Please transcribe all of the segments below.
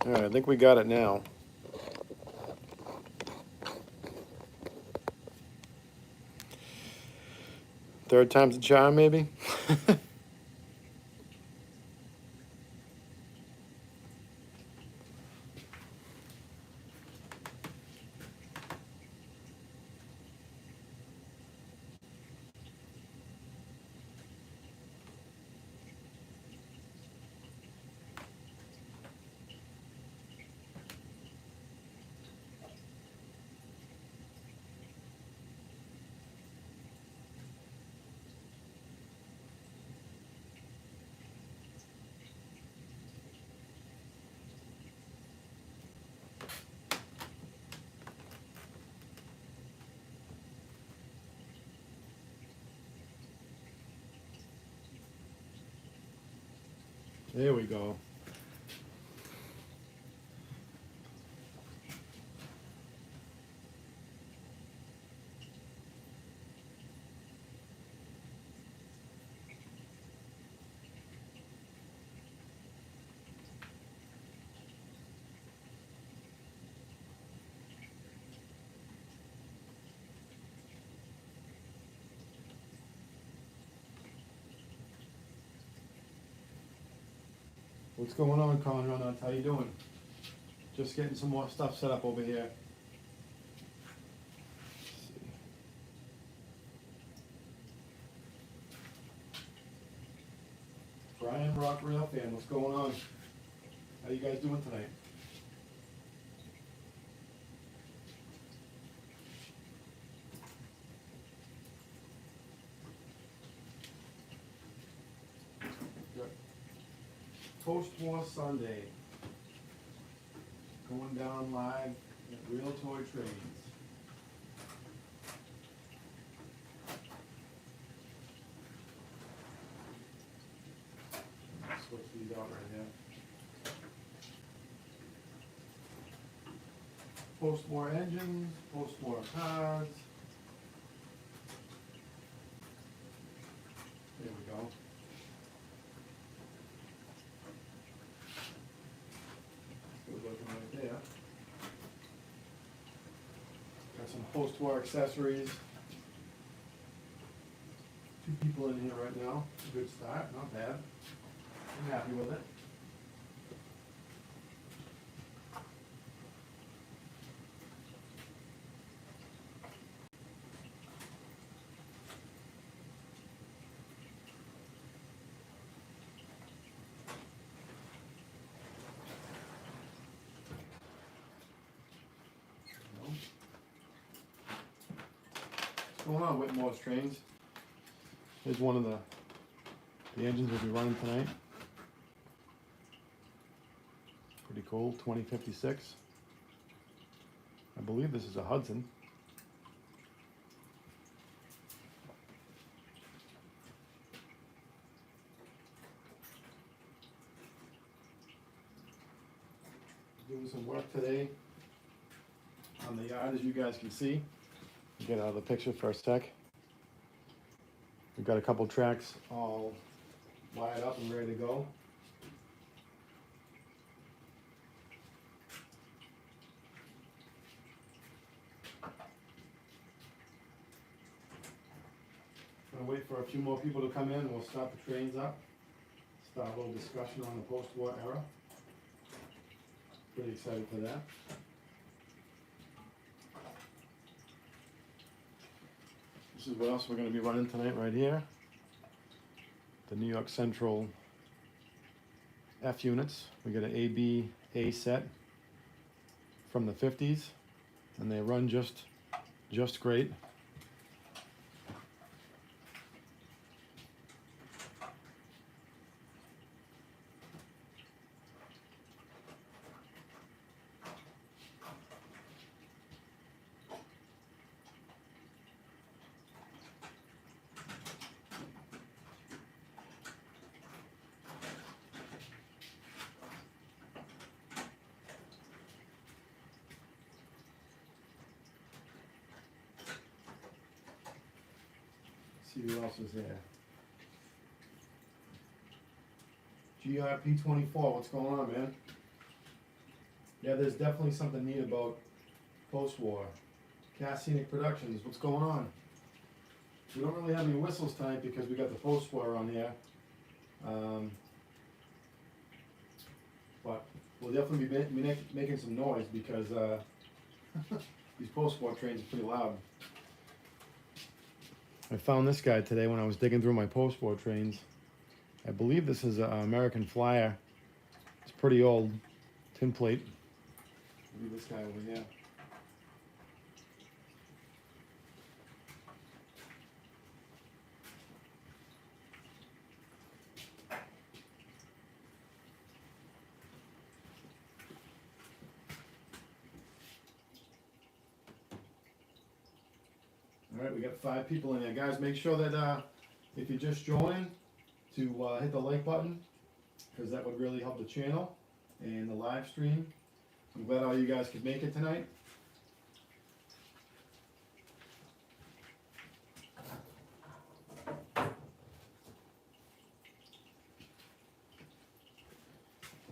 All right, I think we got it now. Third time's a charm, maybe? There we go. What's going on, Conrad? How you doing? Just getting some more stuff set up over here. Brian Rock Rail fan, what's going on? How you guys doing tonight? Good. Post-war Sunday. Going down live at Real Toy Trains. Switch these out right here. Post-war engines, post-war cars. There we go. Good looking right there. Got some post-war accessories. 2 people in here right now. Good start, not bad. I'm happy with it. What's going on, Whitmore's Trains? Here's one of the engines we'll be running tonight. Pretty cool, 2056. I believe this is a Hudson. Doing some work today on the yard, as you guys can see. Get out of the picture for a sec. We've got a couple tracks all wired up and ready to go. Gonna wait for a few more people to come in and we'll start the trains up. Start a little discussion on the post-war era. Pretty excited for that. This is what else we're going to be running tonight right here. The New York Central F units. We got an A set from the 50s and they run just great. See who else is there. GRP 24, what's going on, man? Yeah, there's definitely something neat about post-war. Cass Scenic Productions, what's going on? We don't really have any whistles tonight because we got the post-war on here. But we'll definitely be making some noise because these post-war trains are pretty loud. I found this guy today when I was digging through my post-war trains. I believe this is an American Flyer. It's pretty old. Tin plate. Maybe this guy over here. Alright, we got 5 people in there. Guys, make sure that if you're just joining to hit the like button, because that would really help the channel and the live stream. I'm glad all you guys could make it tonight.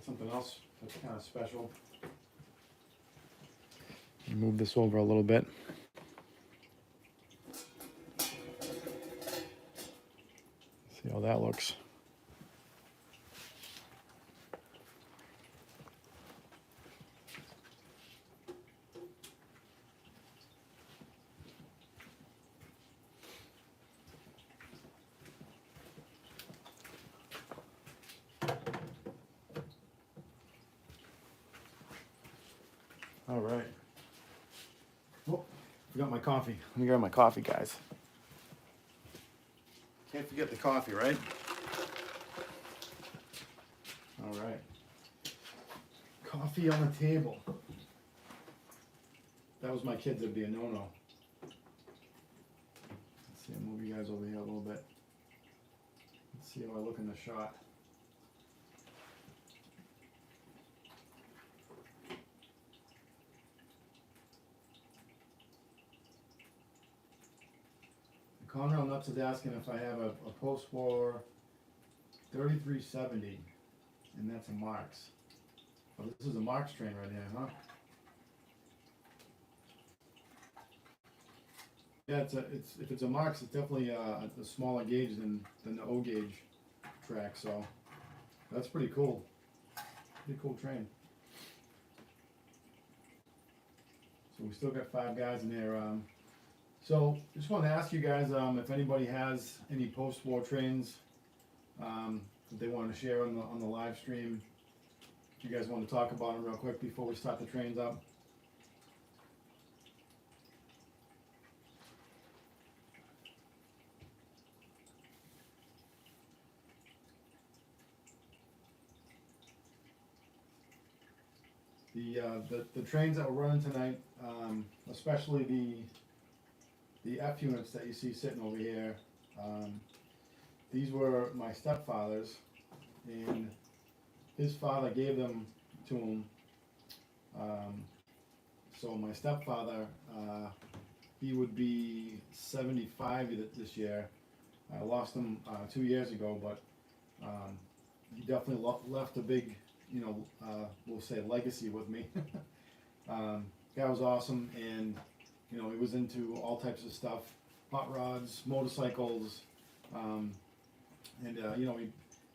Something else that's kind of special. Move this over a little bit. See how that looks. All right. Oh, forgot my coffee. Let me grab my coffee, guys. Can't forget the coffee, right? All right. Coffee on the table. If that was my kids, it'd be a no-no. Let's see, I'll move you guys over here a little bit. Let's see how I look in the shot. Conrail Nuts is asking if I have a post-war 3370, and that's a Marx. Oh, this is a Marx train right here, huh? Yeah, if it's a Marx, it's definitely a smaller gauge than the O gauge track, so that's pretty cool. Pretty cool train. So we still got 5 guys in there. So just wanted to ask you guys if anybody has any post-war trains that they want to share on the live stream. If you guys want to talk about them real quick before we start the trains up. The trains that we're running tonight, especially the F units that you see sitting over here, these were my stepfather's, and his father gave them to him. So my stepfather, he would be 75 this year. I lost him 2 years ago, but he definitely left a big, we'll say legacy with me. Guy was awesome, and he was into all types of stuff, hot rods, motorcycles, and he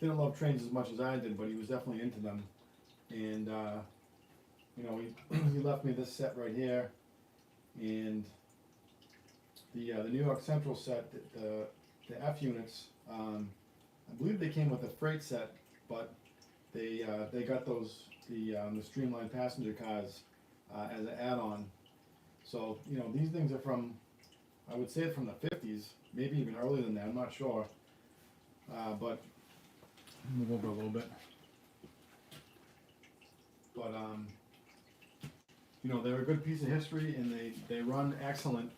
didn't love trains as much as I did, but he was definitely into them. And he left me this set right here, and the New York Central set, the F units. I believe they came with a freight set, but they got the Streamline passenger cars as an add-on. So these things are from, I would say, from the 50s, maybe even earlier than that. I'm not sure, but move over a little bit. But they're a good piece of history, and they run excellent.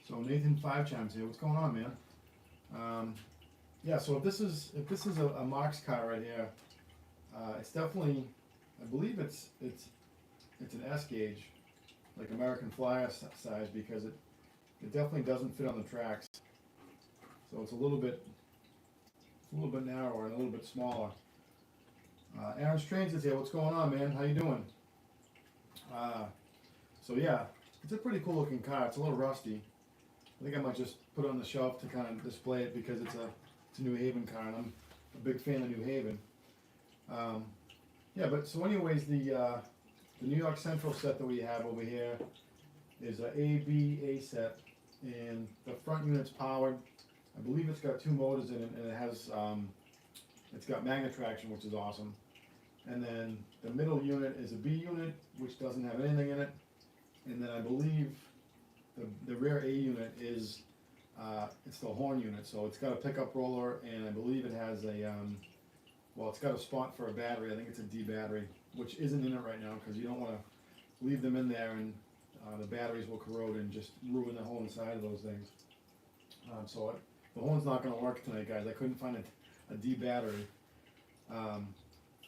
So Nathan 5 chimes here. What's going on, man? Yeah. So if this is a Marx car right here, it's definitely, I believe it's an S gauge, like American Flyer size, because it definitely doesn't fit on the tracks. So it's a little bit narrower and a little bit smaller. Aaron's Trains is here. What's going on, man? How you doing? So yeah, it's a pretty cool looking car. It's a little rusty. I think I might just put it on the shelf to kind of display it because it's a New Haven car, and I'm a big fan of New Haven. Yeah, but so anyways, the New York Central set that we have over here is a A set, and the front unit's powered. I believe it's got 2 motors in it, and it has it's got magnet traction, which is awesome. And then the middle unit is a B unit, which doesn't have anything in it. And then I believe the rear A unit is it's the horn unit, so it's got a pickup roller, and I believe it has a well, it's got a spot for a battery. I think it's a D battery, which isn't in it right now because you don't want to leave them in there, and the batteries will corrode and just ruin the whole inside of those things. So the horn's not going to work tonight, guys. I couldn't find a D battery.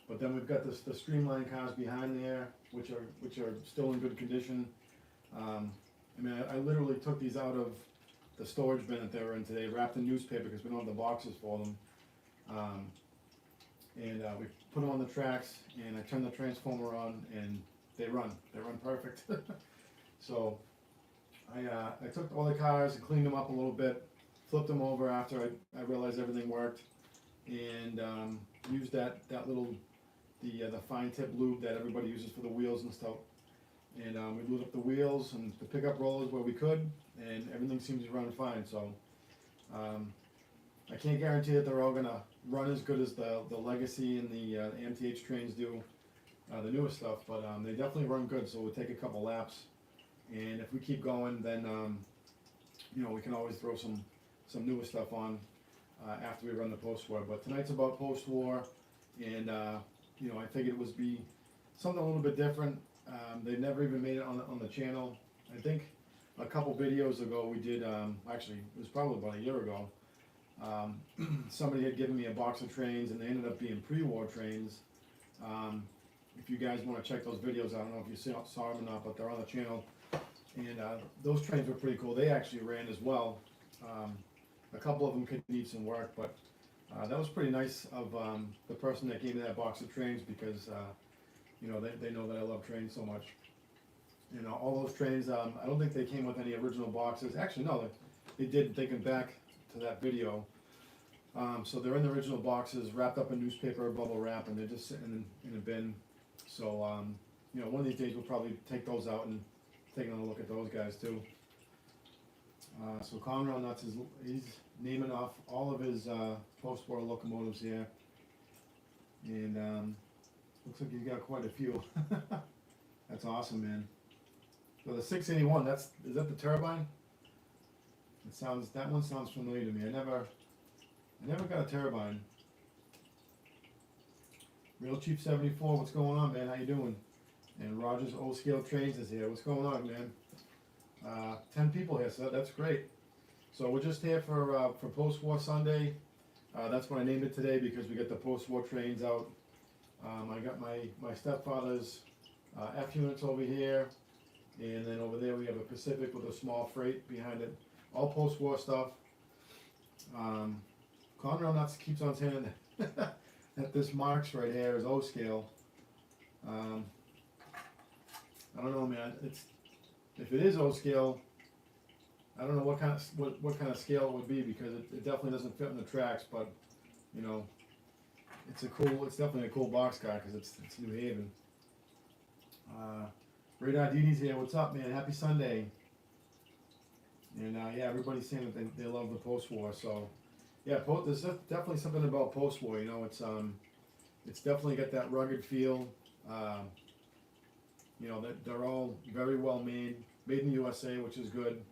But then we've got the Streamline Cars behind there, which are still in good condition. I mean, I literally took these out of the storage bin that they were in today, wrapped in newspaper because we don't have the boxes for them. And we put them on the tracks, and I turned the transformer on, and they run perfect. So I took all the cars and cleaned them up a little bit, flipped them over after I realized everything worked, and used that little the fine tip lube that everybody uses for the wheels and stuff. And we lubed up the wheels and the pickup rollers where we could, and everything seems to run fine. So I can't guarantee that they're all gonna run as good as the Legacy and the MTH trains do, the newest stuff, but they definitely run good. So we'll take a couple laps, and if we keep going, then you know, we can always throw some newer stuff on after we run the post-war. But tonight's about post-war, and you know, I figured it would be something a little bit different. They've never even made it on the channel. I think a couple videos ago we did, actually it was probably about a year ago, somebody had given me a box of trains, and they ended up being pre-war trains. If you guys want to check those videos, I don't know if you saw them or not, but they're on the channel. And those trains were pretty cool. They actually ran as well. A couple of them could need some work, but that was pretty nice of the person that gave me that box of trains, because you know, they know that I love trains so much. You know, all those trains, I don't think they came with any original boxes. Actually, no, they did, thinking back to that video. So they're in the original boxes, wrapped up in newspaper or bubble wrap, and they're just sitting in a bin. So, you know, one of these days we'll probably take those out and take another look at those guys too. So Conrail Nuts, he's naming off all of his post-war locomotives here. And looks like he's got quite a few. That's awesome, man. So the 681, is that the turbine? That one sounds familiar to me. I never got a turbine. Real Cheap 74, what's going on, man? How you doing? And Rogers Old Scale Trains is here. What's going on, man? 10 people here, so that's great. So we're just here for post-war Sunday. That's what I named it today, because we got the post-war trains out. I got my stepfather's F units over here, and then over there we have a Pacific with a small freight behind it. All post-war stuff. Conrail Nuts keeps on saying that this Marx right here is O scale. I don't know, man. If it is O scale, I don't know what kind of scale it would be, because it definitely doesn't fit in the tracks. But you know, it's definitely a cool box car, because it's New Haven. Radar Didi's here. What's up, man? Happy Sunday. And yeah, everybody's saying that they love the post-war. So yeah, there's definitely something about post-war. You know, it's definitely got that rugged feel. You know, they're all very well made in the USA, which is good.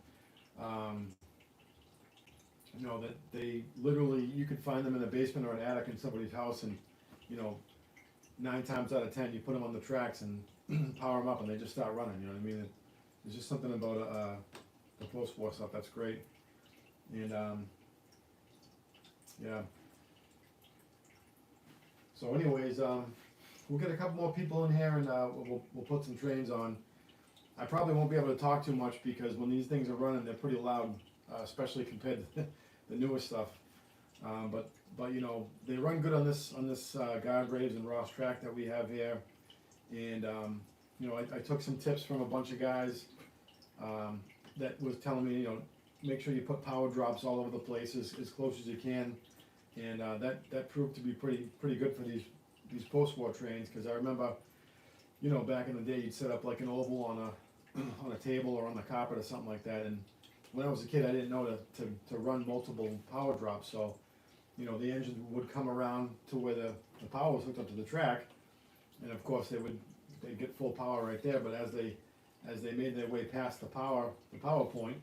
You know, that they literally, you could find them in a basement or an attic in somebody's house, and you know, 9 times out of 10 you put them on the tracks and power them up, and they just start running. You know what I mean? There's just something about the post-war stuff that's great. And yeah. So anyways, we'll get a couple more people in here, and we'll put some trains on. I probably won't be able to talk too much, because when these things are running, they're pretty loud, especially compared the newer stuff. But you know, they run good on this Guardraves and Ross track that we have here. And you know, I took some tips from a bunch of guys that was telling me, you know, make sure you put power drops all over the place as close as you can. And that proved to be pretty good for these post-war trains, because I remember, you know, back in the day, you'd set up like an oval on a table or on the carpet or something like that. And when I was a kid, I didn't know to run multiple power drops. So, you know, the engine would come around to where the power was hooked up to the track, and of course they'd get full power right there. But as they made their way past the power point,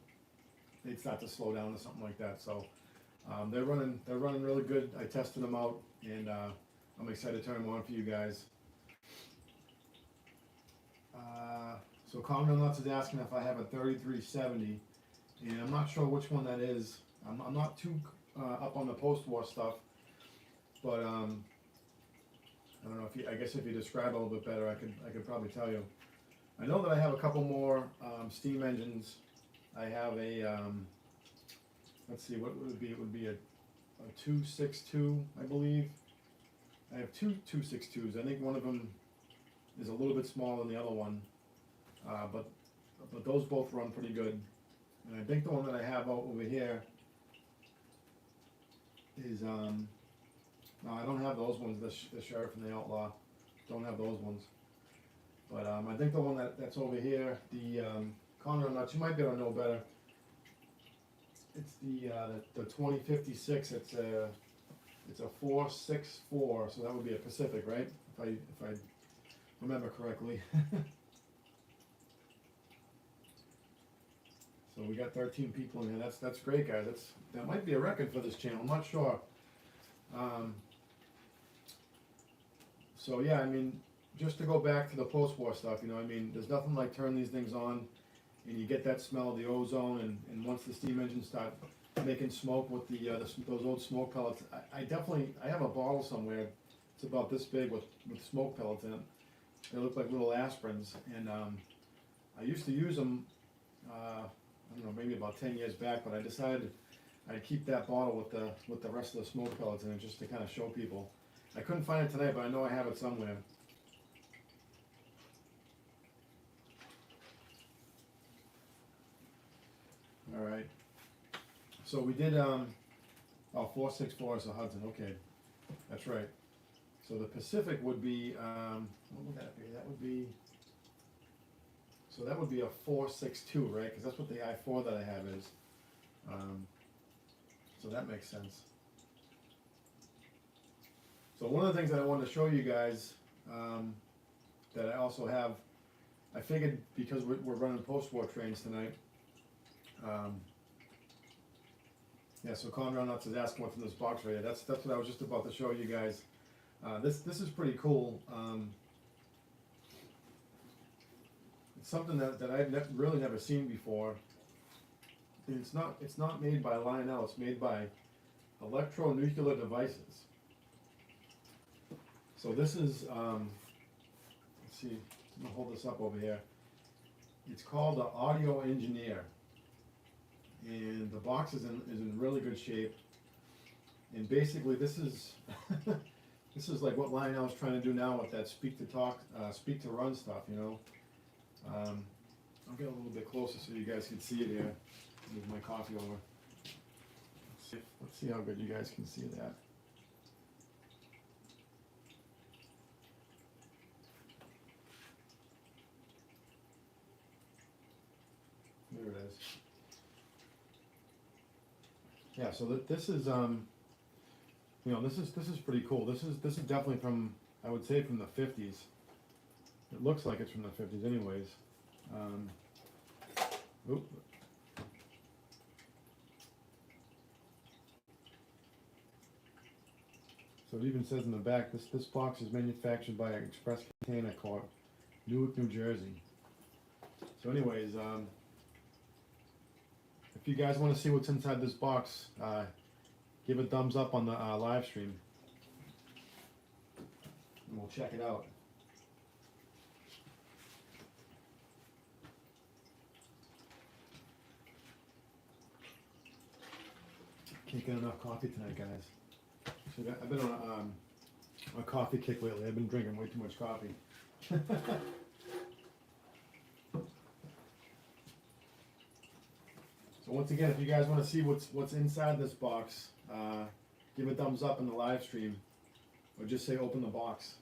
they'd start to slow down or something like that. So they're running really good. I tested them out, and I'm excited to turn them on for you guys. So Common Nuts is asking if I have a 3370, and I'm not sure which one that is. I'm not too up on the post-war stuff, but I don't know if I guess if you describe it a little bit better, I could probably tell you. I know that I have a couple more steam engines. I have a let's see, what would it be? It would be a 262, I believe. I have two 262s. I think one of them is a little bit smaller than the other one, but those both run pretty good. And I think the one that I have out over here is no, I don't have those ones. The Sheriff and the Outlaw, don't have those ones. But I think the one that's over here, the Conroe Nuts, you might be able to know better. It's the 2056. It's a 464, so that would be a Pacific, right? If I remember correctly. So we got 13 people in here. That's great, guys. That might be a record for this channel. I'm not sure. So yeah, I mean, just to go back to the post-war stuff, you know, I mean, there's nothing like turning these things on, and you get that smell of the ozone, and once the steam engines start making smoke with those old smoke pellets, I have a bottle somewhere. It's about this big with smoke pellets in it. They look like little aspirins, and I used to use them. I don't know, maybe about 10 years back, but I decided I'd keep that bottle with the rest of the smoke pellets in it, just to kind of show people. I couldn't find it tonight, but I know I have it somewhere. All right. So we did 464 is the Hudson. Okay, that's right. So the Pacific would be what would that be? That would be. So that would be a 462, right? Because that's what the I-4 that I have is. So that makes sense. So one of the things that I wanted to show you guys that I also have, I figured because we're running post-war trains tonight. Yeah, so Conroe Nuts is asking what's in this box right here. That's what I was just about to show you guys. This is pretty cool. It's something that I've really never seen before. And it's not made by Lionel. It's made by Electronuclear Devices. So this is let's see. I'm gonna hold this up over here. It's called the Audio Engineer, and the box is in really good shape. And basically, this is this is like what Lionel's trying to do now with that speak to run stuff, you know. I'll get a little bit closer so you guys can see it here. Move my coffee over. Let's see how good you guys can see that. There it is. Yeah, so this is you know, this is pretty cool. This is definitely from, I would say, from the 50s. It looks like it's from the 50s anyways. Oop. So it even says in the back, this box is manufactured by Express Container Corp, Newark, New Jersey. So anyways, if you guys want to see what's inside this box, give a thumbs up on the live stream, and we'll check it out. Can't get enough coffee tonight, guys. So I've been on a coffee kick lately. I've been drinking way too much coffee. So once again, if you guys want to see what's inside this box, give a thumbs up in the live stream, or just say open the box.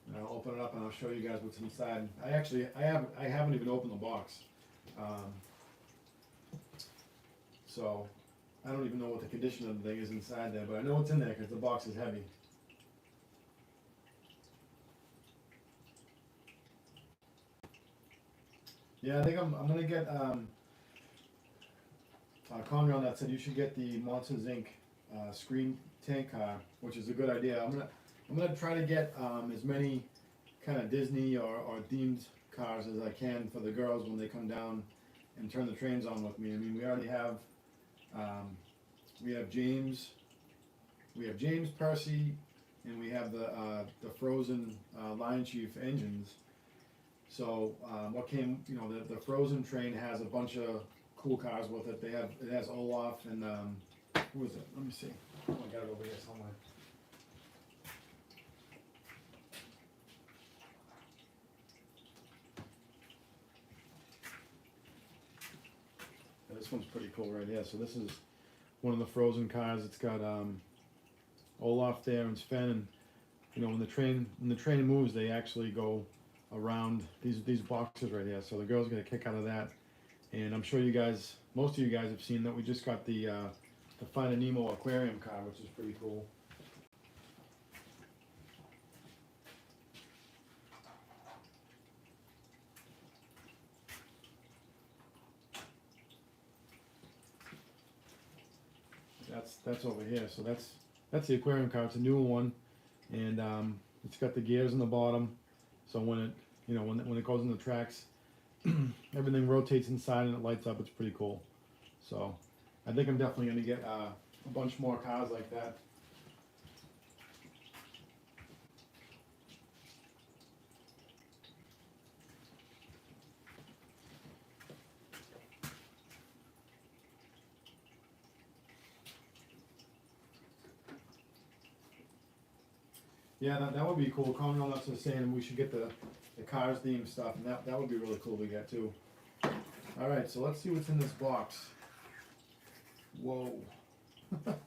And I'll open it up and I'll show you guys what's inside. I haven't even opened the box, so I don't even know what the condition of the thing is inside there, but I know it's in there because the box is heavy. Yeah, I think I'm gonna get Conrad that said you should get the Monsters Inc. Screen tank car, which is a good idea. I'm gonna try to get as many kind of Disney or themed cars as I can for the girls when they come down and turn the trains on with me. I mean, we already have James, Percy, and we have the Frozen Lion Chief engines. So what came, the Frozen train has a bunch of cool cars with it. It has Olaf and who is it? Let me see. Oh, I got it over here somewhere. Yeah, this one's pretty cool right here. So this is one of the Frozen cars. It's got Olaf there and Sven, and when the train moves, they actually go around these boxes right here. So the girls get a kick out of that. And I'm sure most of you guys have seen that we just got the Find Nemo Aquarium Car, which is pretty cool. That's over here. So that's the aquarium car. It's a newer one, and it's got the gears on the bottom. So when it goes in the tracks, everything rotates inside and it lights up. It's pretty cool. So I think I'm definitely going to get a bunch more cars like that. Yeah, that would be cool. Conrad was saying we should get the Cars theme stuff, and that would be really cool to get too. All right, so let's see what's in this box. Whoa. Let's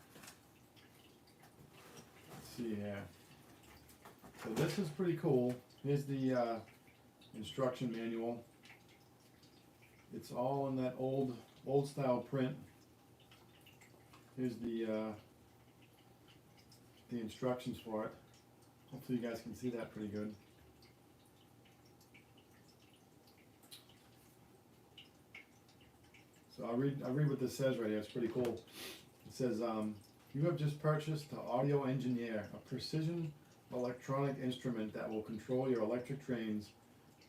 see here. So this is pretty cool. Here's the instruction manual. It's all in that old style print. Here's the instructions for it. Hopefully you guys can see that pretty good. So I'll read what this says right here. It's pretty cool. It says, you have just purchased the Audio Engineer, a precision electronic instrument that will control your electric trains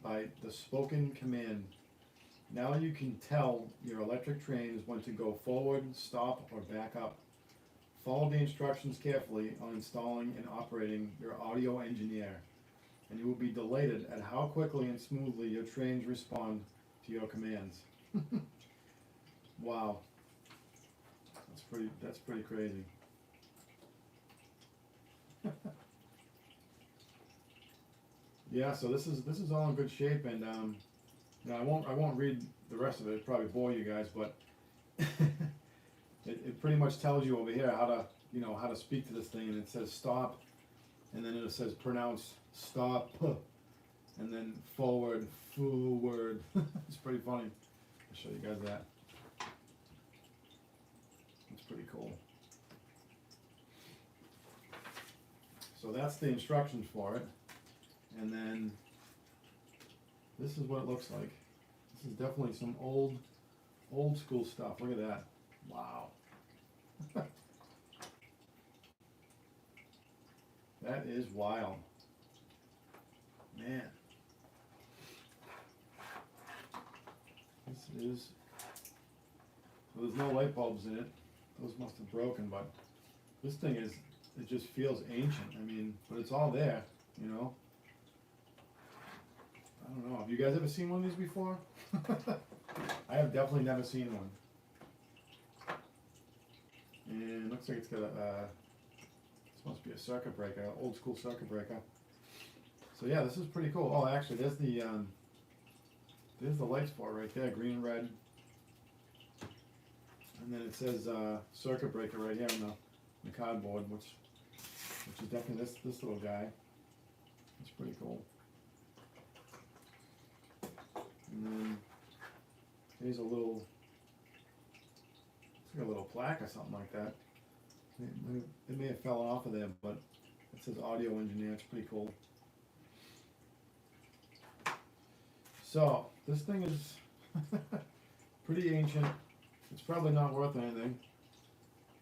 by the spoken command. Now you can tell your electric trains when to go forward, stop, or back up. Follow the instructions carefully on installing and operating your Audio Engineer, and you will be delighted at how quickly and smoothly your trains respond to your commands. Wow, that's pretty crazy. Yeah, so this is all in good shape, and I won't read the rest of it. It'll probably bore you guys, but it pretty much tells you over here how to speak to this thing, and it says stop, and then it says pronounce stop, and then forward. It's pretty funny. I'll show you guys that. It's pretty cool. So that's the instructions for it, and then this is what it looks like. This is definitely some old school stuff. Look at that. Wow. That is wild. Man. This is, so there's no light bulbs in it. Those must have broken, but this thing it just feels ancient. I mean, but it's all there, I don't know. Have you guys ever seen one of these before? I have definitely never seen one. And looks like it's got a, it's supposed to be a circuit breaker, old school circuit breaker. So yeah, this is pretty cool. Oh, actually, there's the lights for it right there, green and red. And then it says circuit breaker right here on the cardboard, which is definitely this little guy. It's pretty cool. And then here's a little, it's like a little plaque or something like that. It may have fell off of there, but it says audio engineer. It's pretty cool. So this thing is pretty ancient. It's probably not worth anything,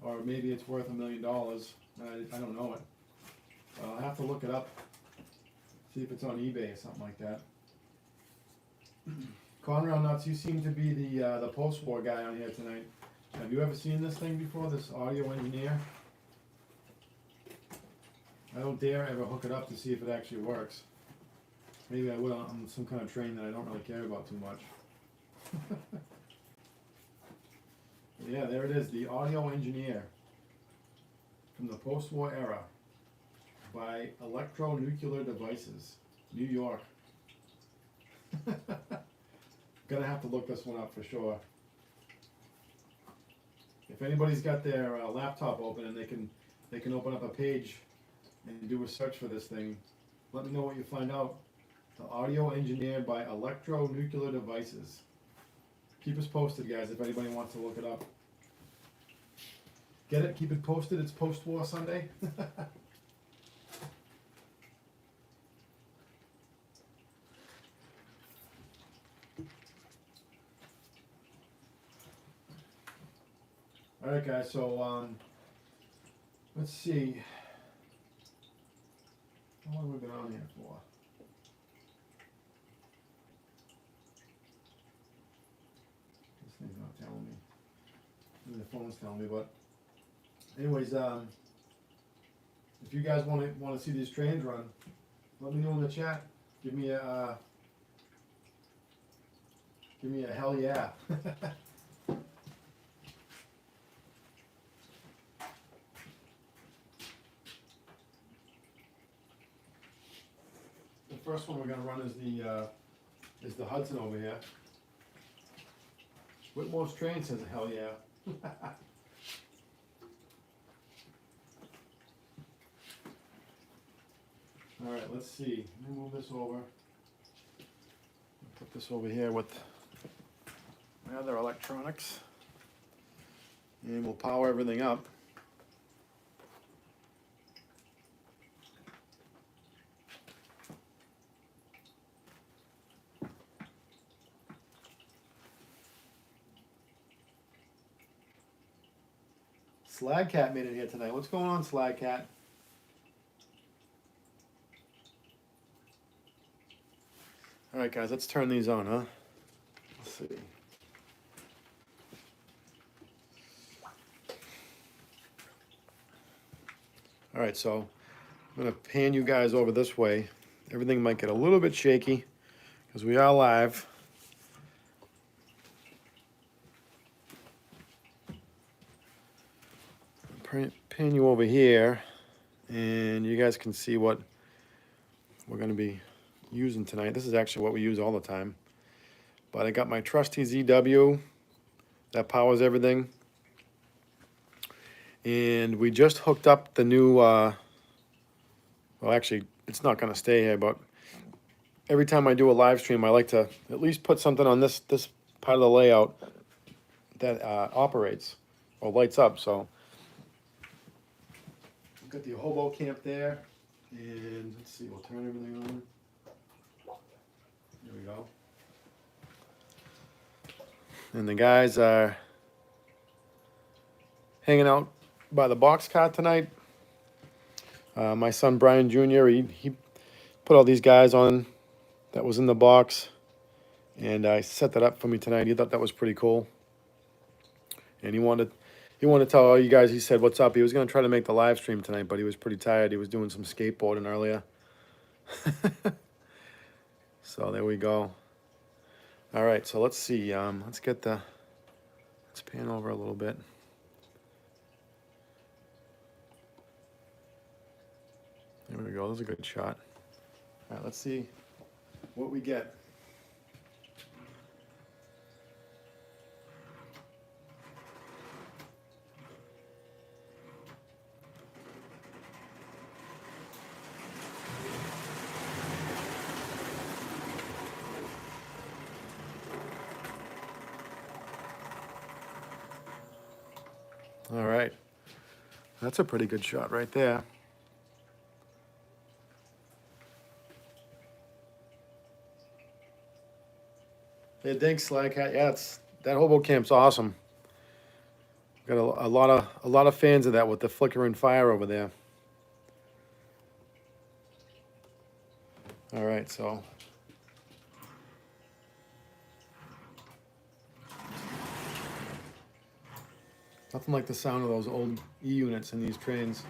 or maybe it's worth $1 million. I don't know it. I'll have to look it up, see if it's on eBay or something like that. Conrail Nuts, you seem to be the post-war guy on here tonight. Have you ever seen this thing before, this audio engineer? I don't dare ever hook it up to see if it actually works. Maybe I will on some kind of train that I don't really care about too much. Yeah, there it is, the audio engineer from the post-war era by Electronuclear Devices, New York. Gonna have to look this one up for sure. If anybody's got their laptop open and they can open up a page and do a search for this thing, let me know what you find out. The audio engineer by Electronuclear Devices. Keep us posted, guys, if anybody wants to look it up. Get it? Keep it posted. It's post-war Sunday. All right, guys. So let's see. How long have we been on here for? This thing's not telling me. Maybe the phone's telling me, but anyways, if you guys want to see these trains run, let me know in the chat. Give me a hell yeah. The first one we're gonna run is the Hudson over here. Whitmore's train says hell yeah. All right, let's see. Let me move this over. Put this over here with my other electronics, and we'll power everything up. Slag Cat made it here tonight. What's going on, Slag Cat? All right, guys, let's turn these on, huh? Let's see. All right, so I'm going to pan you guys over this way. Everything might get a little bit shaky because we are live. Pan you over here, and you guys can see what we're going to be using tonight. This is actually what we use all the time. But I got my trusty ZW that powers everything. And we just hooked up the new, well, actually, it's not going to stay here, but every time I do a live stream, I like to at least put something on this part of the layout that operates or lights up. So we've got the hobo camp there, and let's see, we'll turn everything on. There we go. And the guys are hanging out by the box car tonight. My son Brian Jr., he put all these guys on that was in the box, and I set that up for me tonight. He thought that was pretty cool, and he wanted to tell all you guys. He said, "What's up?" He was going to try to make the live stream tonight, but he was pretty tired. He was doing some skateboarding earlier. So there we go. All right, so let's see. Let's pan over a little bit. Here we go. That's a good shot. All right, let's see what we get. All right. That's a pretty good shot right there. Hey, thanks, Slack Hat. Yeah, that hobo camp's awesome. Got a lot of fans of that with the flickering fire over there. All right, so nothing like the sound of those old E units in these trains.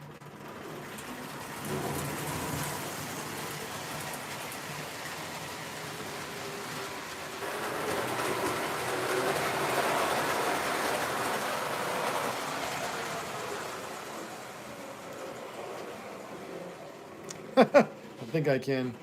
I think I can.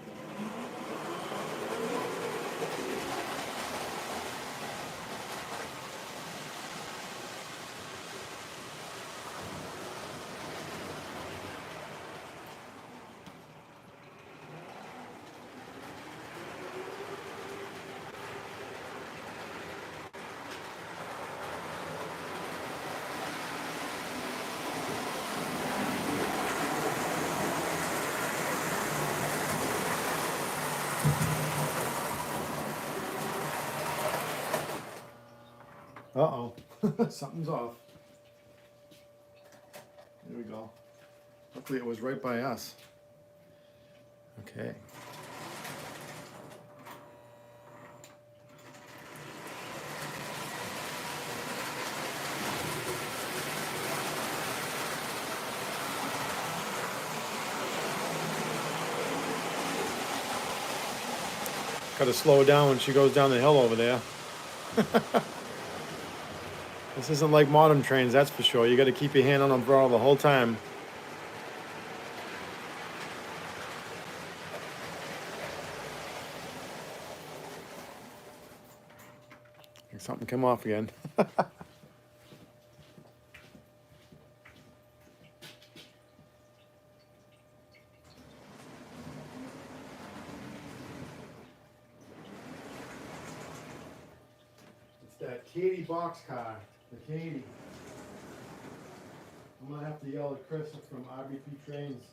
Uh-oh. Something's off. There we go. Hopefully it was right by us. Okay. Got to slow her down when she goes down the hill over there. This isn't like modern trains, that's for sure. You got to keep your hand on the throttle the whole time. I think something came off again. It's that Katie boxcar. The Katie. I'm gonna have to yell at Chris from RBP Trains.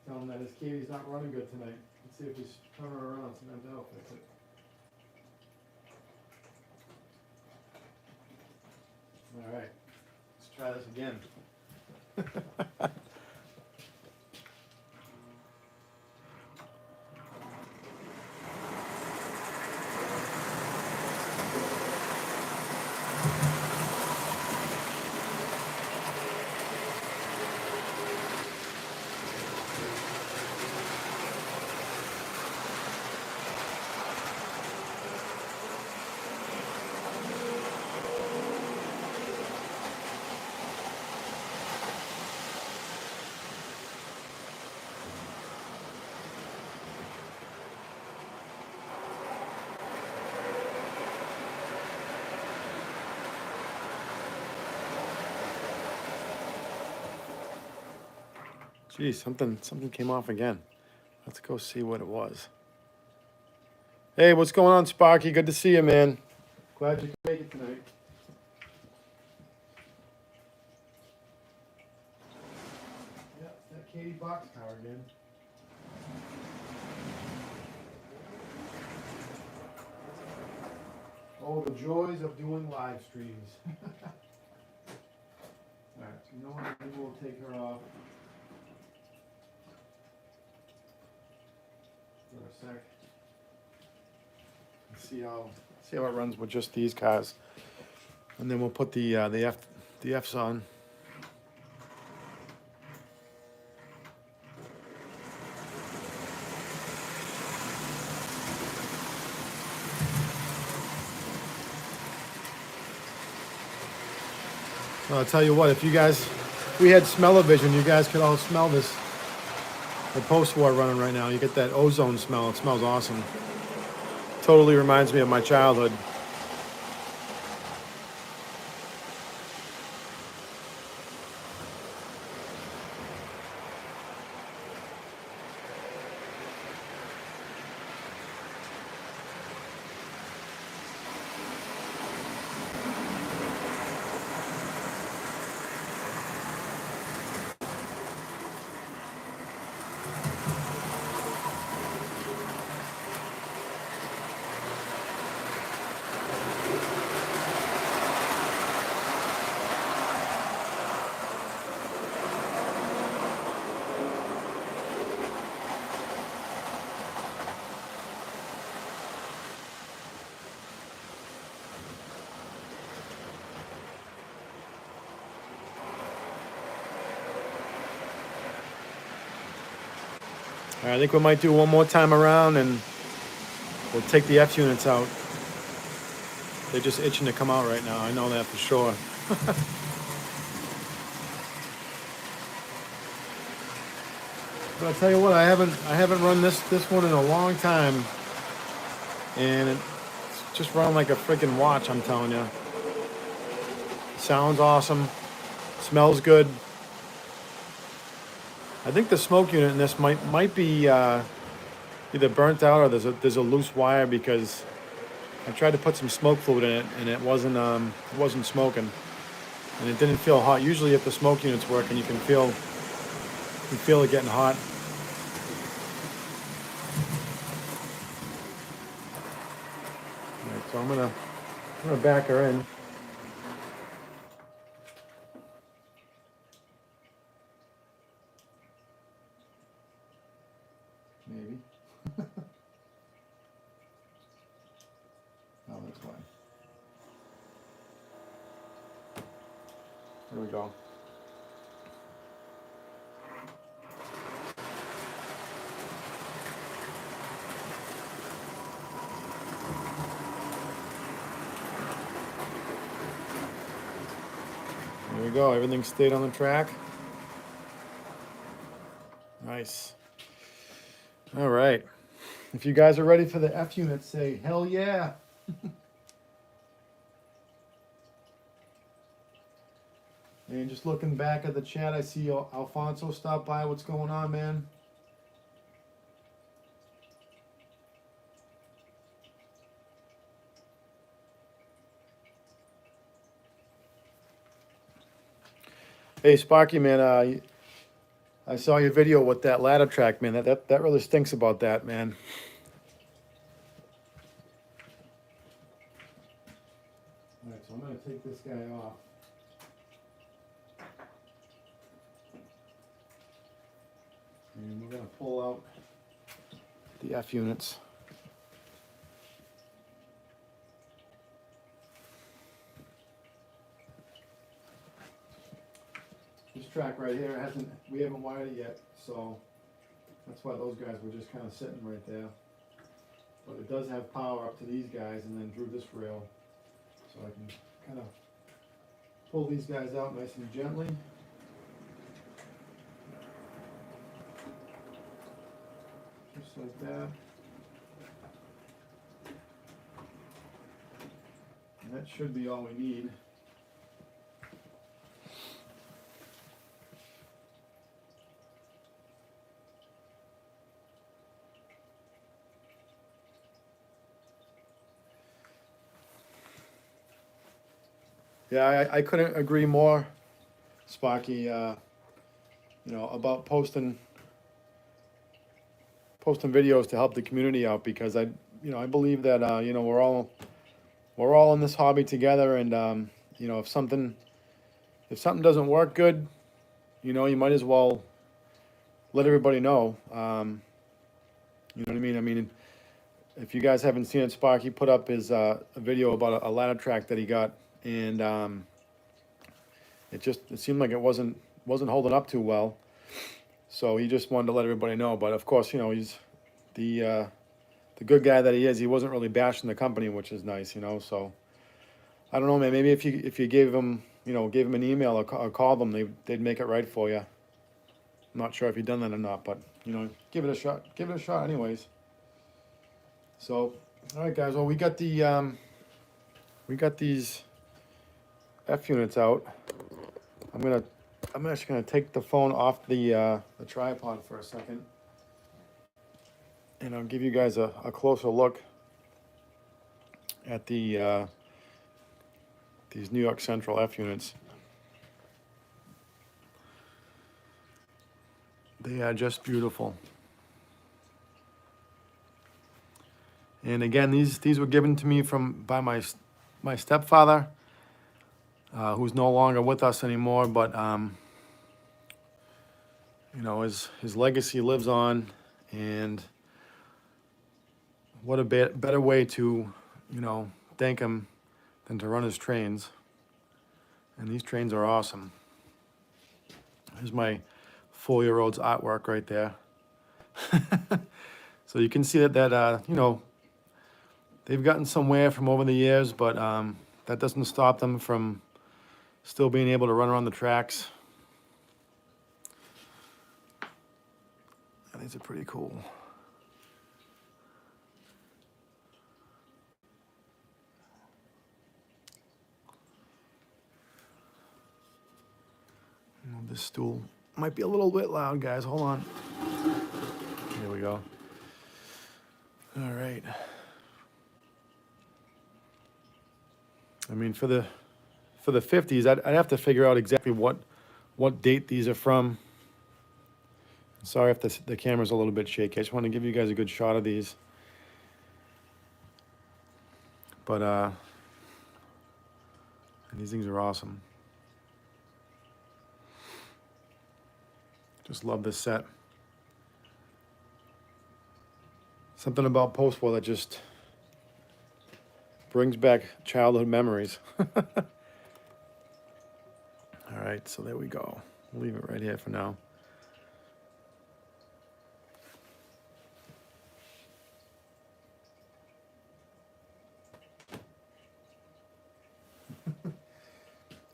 Tell him that his Katie's not running good tonight. Let's see if we turn her around. Sometimes that'll fix it. All right, let's try this again. Geez, something came off again. Let's go see what it was. Hey, what's going on, Sparky? Good to see you, man. Glad you could make it tonight. Yeah, that Katie boxcar again. Oh, the joys of doing live streams. All right, you know what? Maybe we'll take her off. For a sec. See how it runs with just these cars, and then we'll put the Fs on. Well, I'll tell you what, if we had smell-o-vision, you guys could all smell this the post-war running right now. You get that ozone smell. It smells awesome. Totally reminds me of my childhood. All right, I think we might do one more time around and we'll take the F units out. They're just itching to come out right now. I know that for sure. But I'll tell you what, I haven't run this one in a long time, and it's just running like a freaking watch. I'm telling you. Sounds awesome. Smells good. I think the smoke unit in this might be either burnt out or there's a loose wire, because I tried to put some smoke fluid in it and it wasn't smoking, and it didn't feel hot. Usually, if the smoke unit's working, you can feel it getting hot. All right, so I'm gonna back her in. Maybe. Oh, that's why. There we go. There we go. Everything stayed on the track. Nice. All right. If you guys are ready for the F unit, say hell yeah. And just looking back at the chat, I see Alfonso stop by. What's going on, man? Hey, Sparky, man, I saw your video with that ladder track, man. That really stinks about that, man. All right, so I'm going to take this guy off. And we're going to pull out the F units. This track right here we haven't wired it yet, so that's why those guys were just kind of sitting right there. But it does have power up to these guys and then through this rail, so I can kind of pull these guys out nice and gently. Just like that. And that should be all we need. Yeah, I couldn't agree more, Sparky. About posting videos to help the community out, because I believe that we're all in this hobby together, and if something doesn't work good, you might as well let everybody know. You know what I mean? I mean, if you guys haven't seen it, Sparky put up his a video about a ladder track that he got. And it seemed like it wasn't holding up too well, so he just wanted to let everybody know. But of course, he's the good guy that he is. He wasn't really bashing the company, which is nice, So I don't know, man. Maybe if you gave him an email or called them, they'd make it right for you. I'm not sure if you've done that or not, but you know, give it a shot. Give it a shot, anyways. So, all right, guys. Well, we got these F units out. I'm actually gonna take the phone off the tripod for a second, and I'll give you guys a closer look at these New York Central F units. They are just beautiful. And again, these were given to me by my stepfather, who's no longer with us anymore. But you know, his legacy lives on, and what a better way to, you know, thank him than to run his trains. And these trains are awesome. Here's my 4-year-old's artwork right there. So you can see that you know, they've gotten somewhere from over the years, but that doesn't stop them from still being able to run around the tracks. And these are pretty cool. This stool might be a little bit loud, guys. Hold on. Here we go. All right. I mean, for the 50s, I'd have to figure out exactly what date these are from. Sorry if the camera's a little bit shaky. I just want to give you guys a good shot of these. But these things are awesome. Just love this set. Something about post-war that just brings back childhood memories. All right, so there we go. We'll leave it right here for now.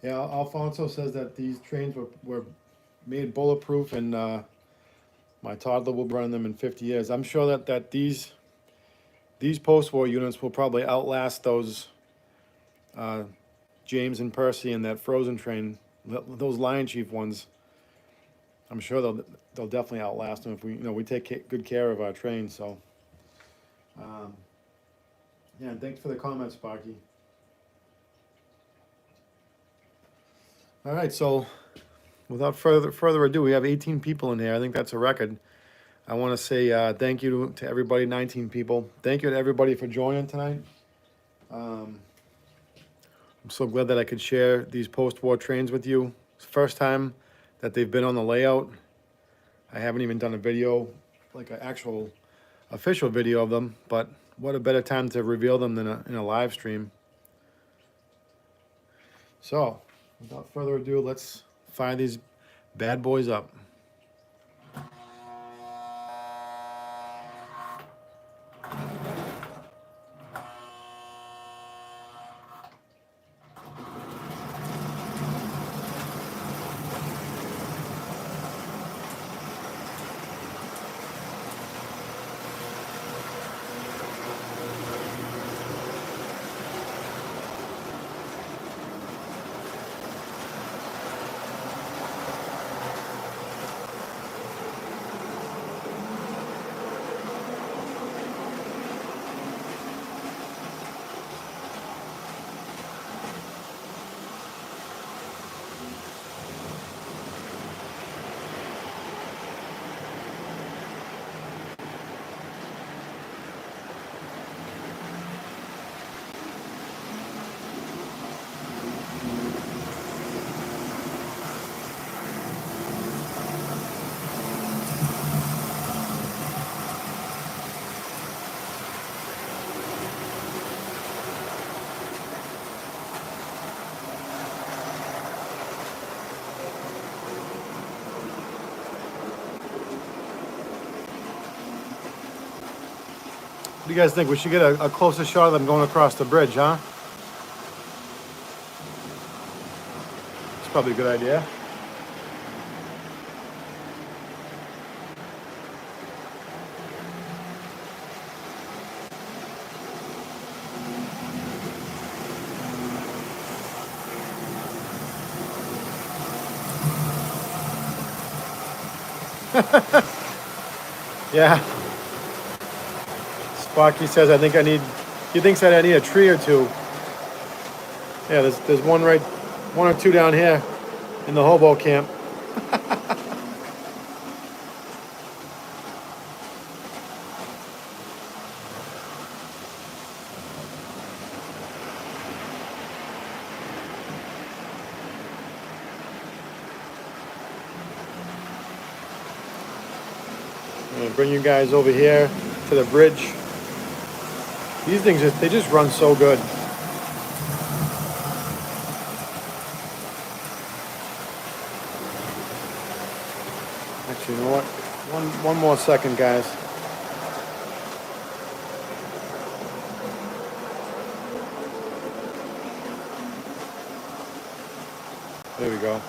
Yeah, Alfonso says that these trains were made bulletproof, and my toddler will run them in 50 years. I'm sure that these post-war units will probably outlast those James and Percy and that Frozen train, those Lion Chief ones. I'm sure they'll definitely outlast them if we take good care of our trains. So, yeah, and thanks for the comment, Sparky. All right, so without further ado, we have 18 people in here. I think that's a record. I want to say thank you to everybody, 19 people. Thank you to everybody for joining tonight. I'm so glad that I could share these post-war trains with you. It's the first time that they've been on the layout. I haven't even done a video, like an actual official video of them, but what a better time to reveal them than in a live stream. So, without further ado, let's fire these bad boys up. What do you guys think? We should get a closer shot of them going across the bridge, huh? It's probably a good idea. Yeah. Sparky says, I think I need, he thinks that I need a tree or two. Yeah, there's one or two down here in the hobo camp. I'm gonna bring you guys over here to the bridge. These things they just run so good. Actually, you know what? One more second, guys. There we go.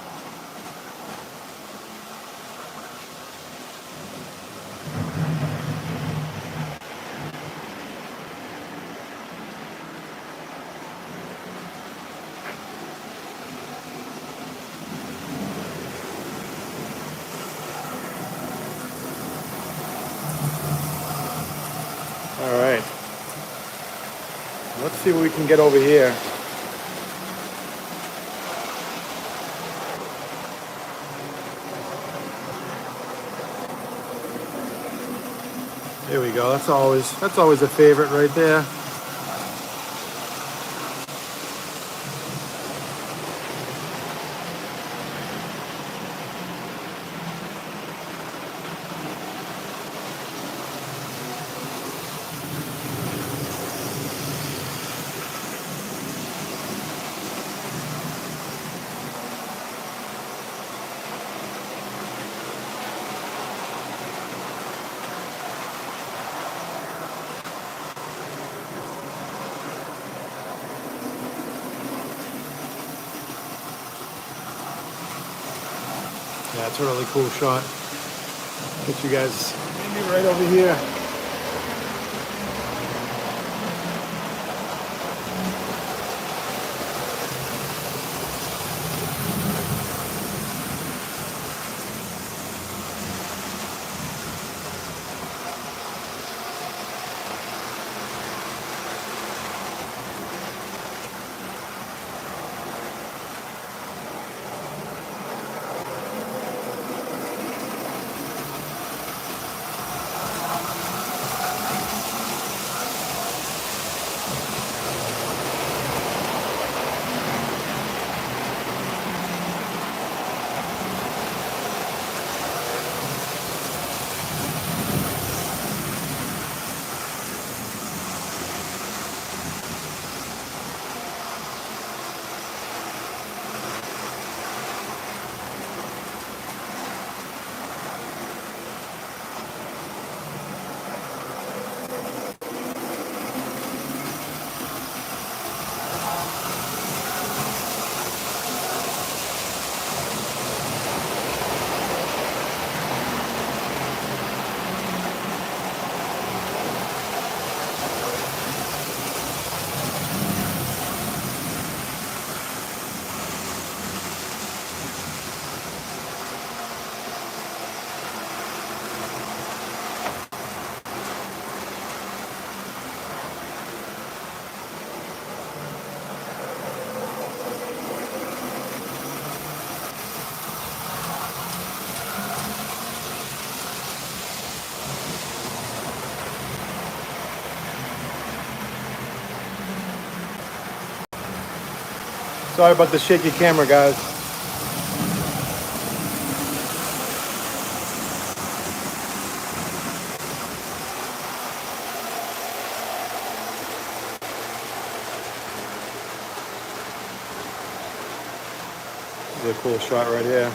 All right. Let's see what we can get over here. There we go. That's always a favorite right there. Yeah, it's a really cool shot. Get you guys maybe right over here. Sorry about the shaky camera, guys. This is a cool shot right here.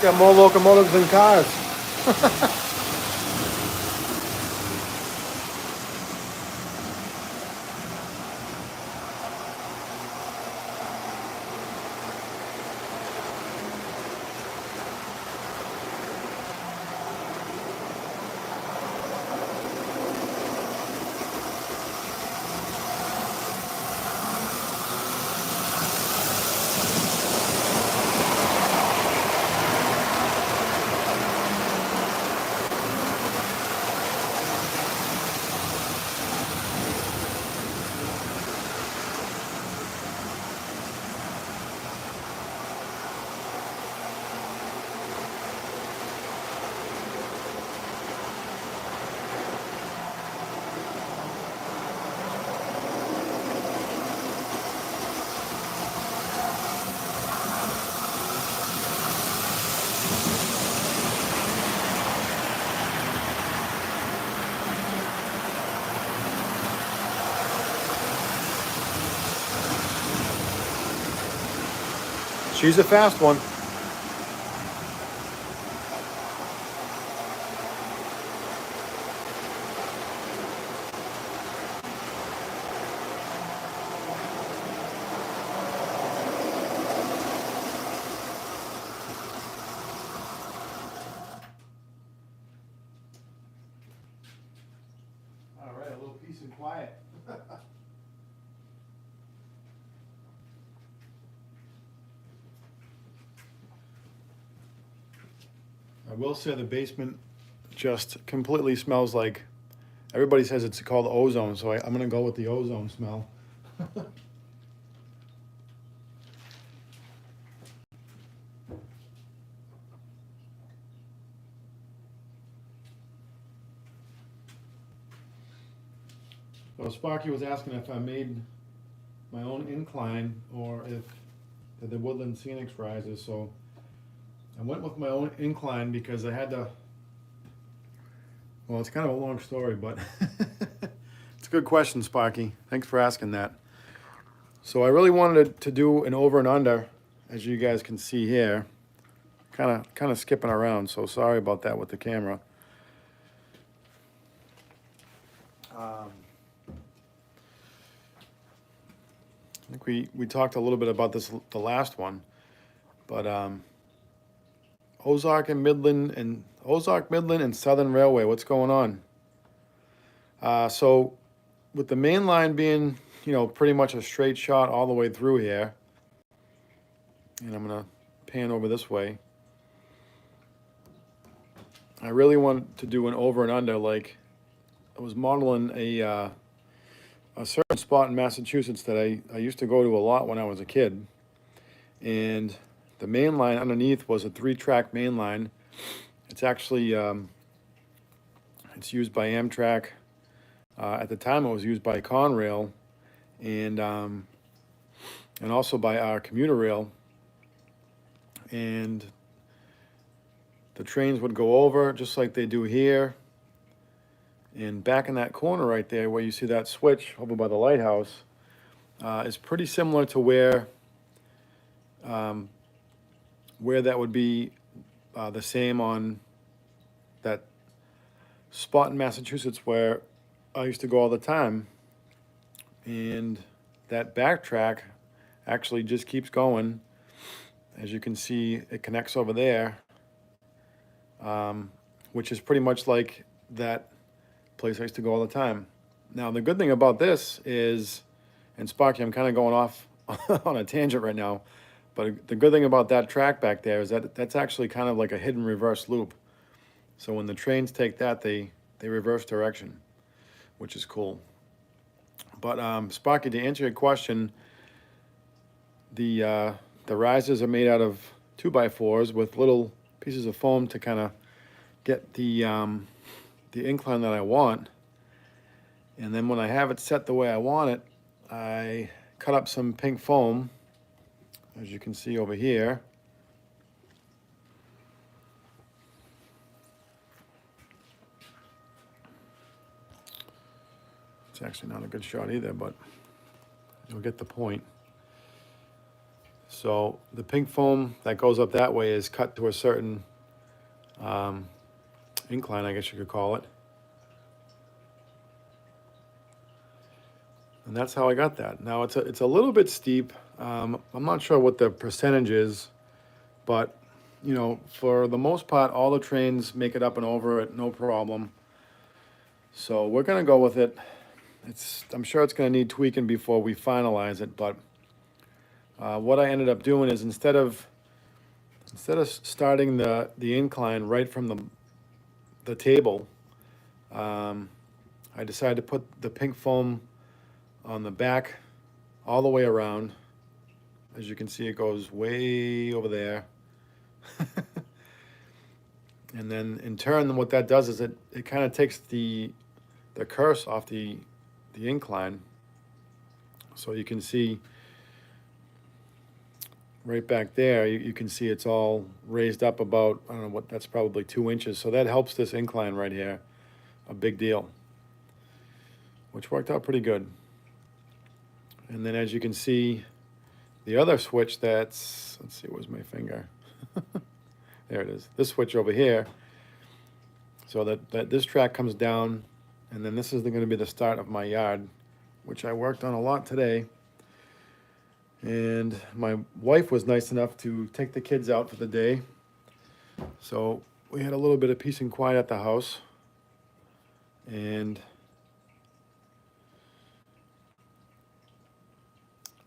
Got more locomotives than cars. She's a fast one. All right, a little peace and quiet. I will say the basement just completely smells like, everybody says it's called ozone, so I'm gonna go with the ozone smell. So Sparky was asking if I made my own incline or if the Woodland Scenics rises, so I went with my own incline because I had to, well, it's kind of a long story, but it's a good question, Sparky. Thanks for asking that. So I really wanted to do an over and under, as you guys can see here. Kind of skipping around, so sorry about that with the camera. I think we talked a little bit about this the last one, but Ozark Midland and Southern Railway, what's going on? So with the main line being, pretty much a straight shot all the way through here, and I'm gonna pan over this way. I really want to do an over and under, like I was modeling a certain spot in Massachusetts that I used to go to a lot when I was a kid. And the main line underneath was a 3-track main line. It's actually, it's used by Amtrak. At the time it was used by Conrail and also by our commuter rail. And the trains would go over just like they do here. And back in that corner right there where you see that switch over by the lighthouse is pretty similar to where that would be the same on that spot in Massachusetts where I used to go all the time. And that back track actually just keeps going. As you can see, it connects over there, which is pretty much like that place I used to go all the time. Now, the good thing about this is, and Sparky, I'm kind of going off on a tangent right now, but the good thing about that track back there is that that's actually kind of like a hidden reverse loop. So when the trains take that, they reverse direction, which is cool. But Sparky, to answer your question, the risers are made out of 2x4s with little pieces of foam to kind of get the incline that I want. And then when I have it set the way I want it, I cut up some pink foam, as you can see over here. It's actually not a good shot either, but you'll get the point. So the pink foam that goes up that way is cut to a certain incline, I guess you could call it. And that's how I got that. Now it's a little bit steep. I'm not sure what the percentage is, but for the most part, all the trains make it up and over it, no problem. So we're gonna go with it. I'm sure it's gonna need tweaking before we finalize it, but what I ended up doing is instead of starting the incline right from the table, I decided to put the pink foam on the back all the way around. As you can see, it goes way over there. And then in turn, what that does is it kind of takes the curse off the incline. So you can see right back there, you can see it's all raised up about, I don't know what, that's probably 2 inches. So that helps this incline right here a big deal, which worked out pretty good. And then as you can see, the other switch that's, let's see, where's my finger? There it is. This switch over here, so that this track comes down, and then this is going to be the start of my yard, which I worked on a lot today. And my wife was nice enough to take the kids out for the day, so we had a little bit of peace and quiet at the house. And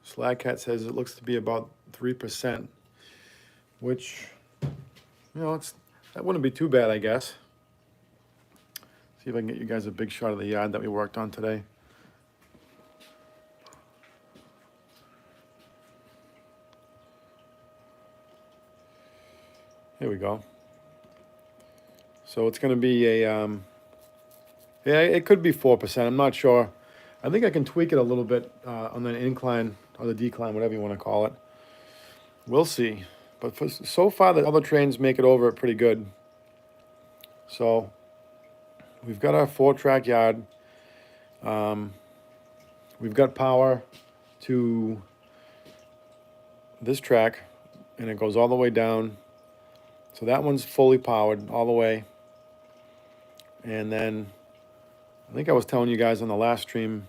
Slagcat says it looks to be about 3%, which, you know, that wouldn't be too bad, I guess. See if I can get you guys a big shot of the yard that we worked on today. Here we go. So it's going to be a, yeah, it could be 4%. I'm not sure. I think I can tweak it a little bit on the incline or the decline, whatever you want to call it. We'll see. But so far, the other trains make it over pretty good. So we've got our 4-track yard. We've got power to this track, and it goes all the way down. So that one's fully powered all the way. And then I think I was telling you guys on the last stream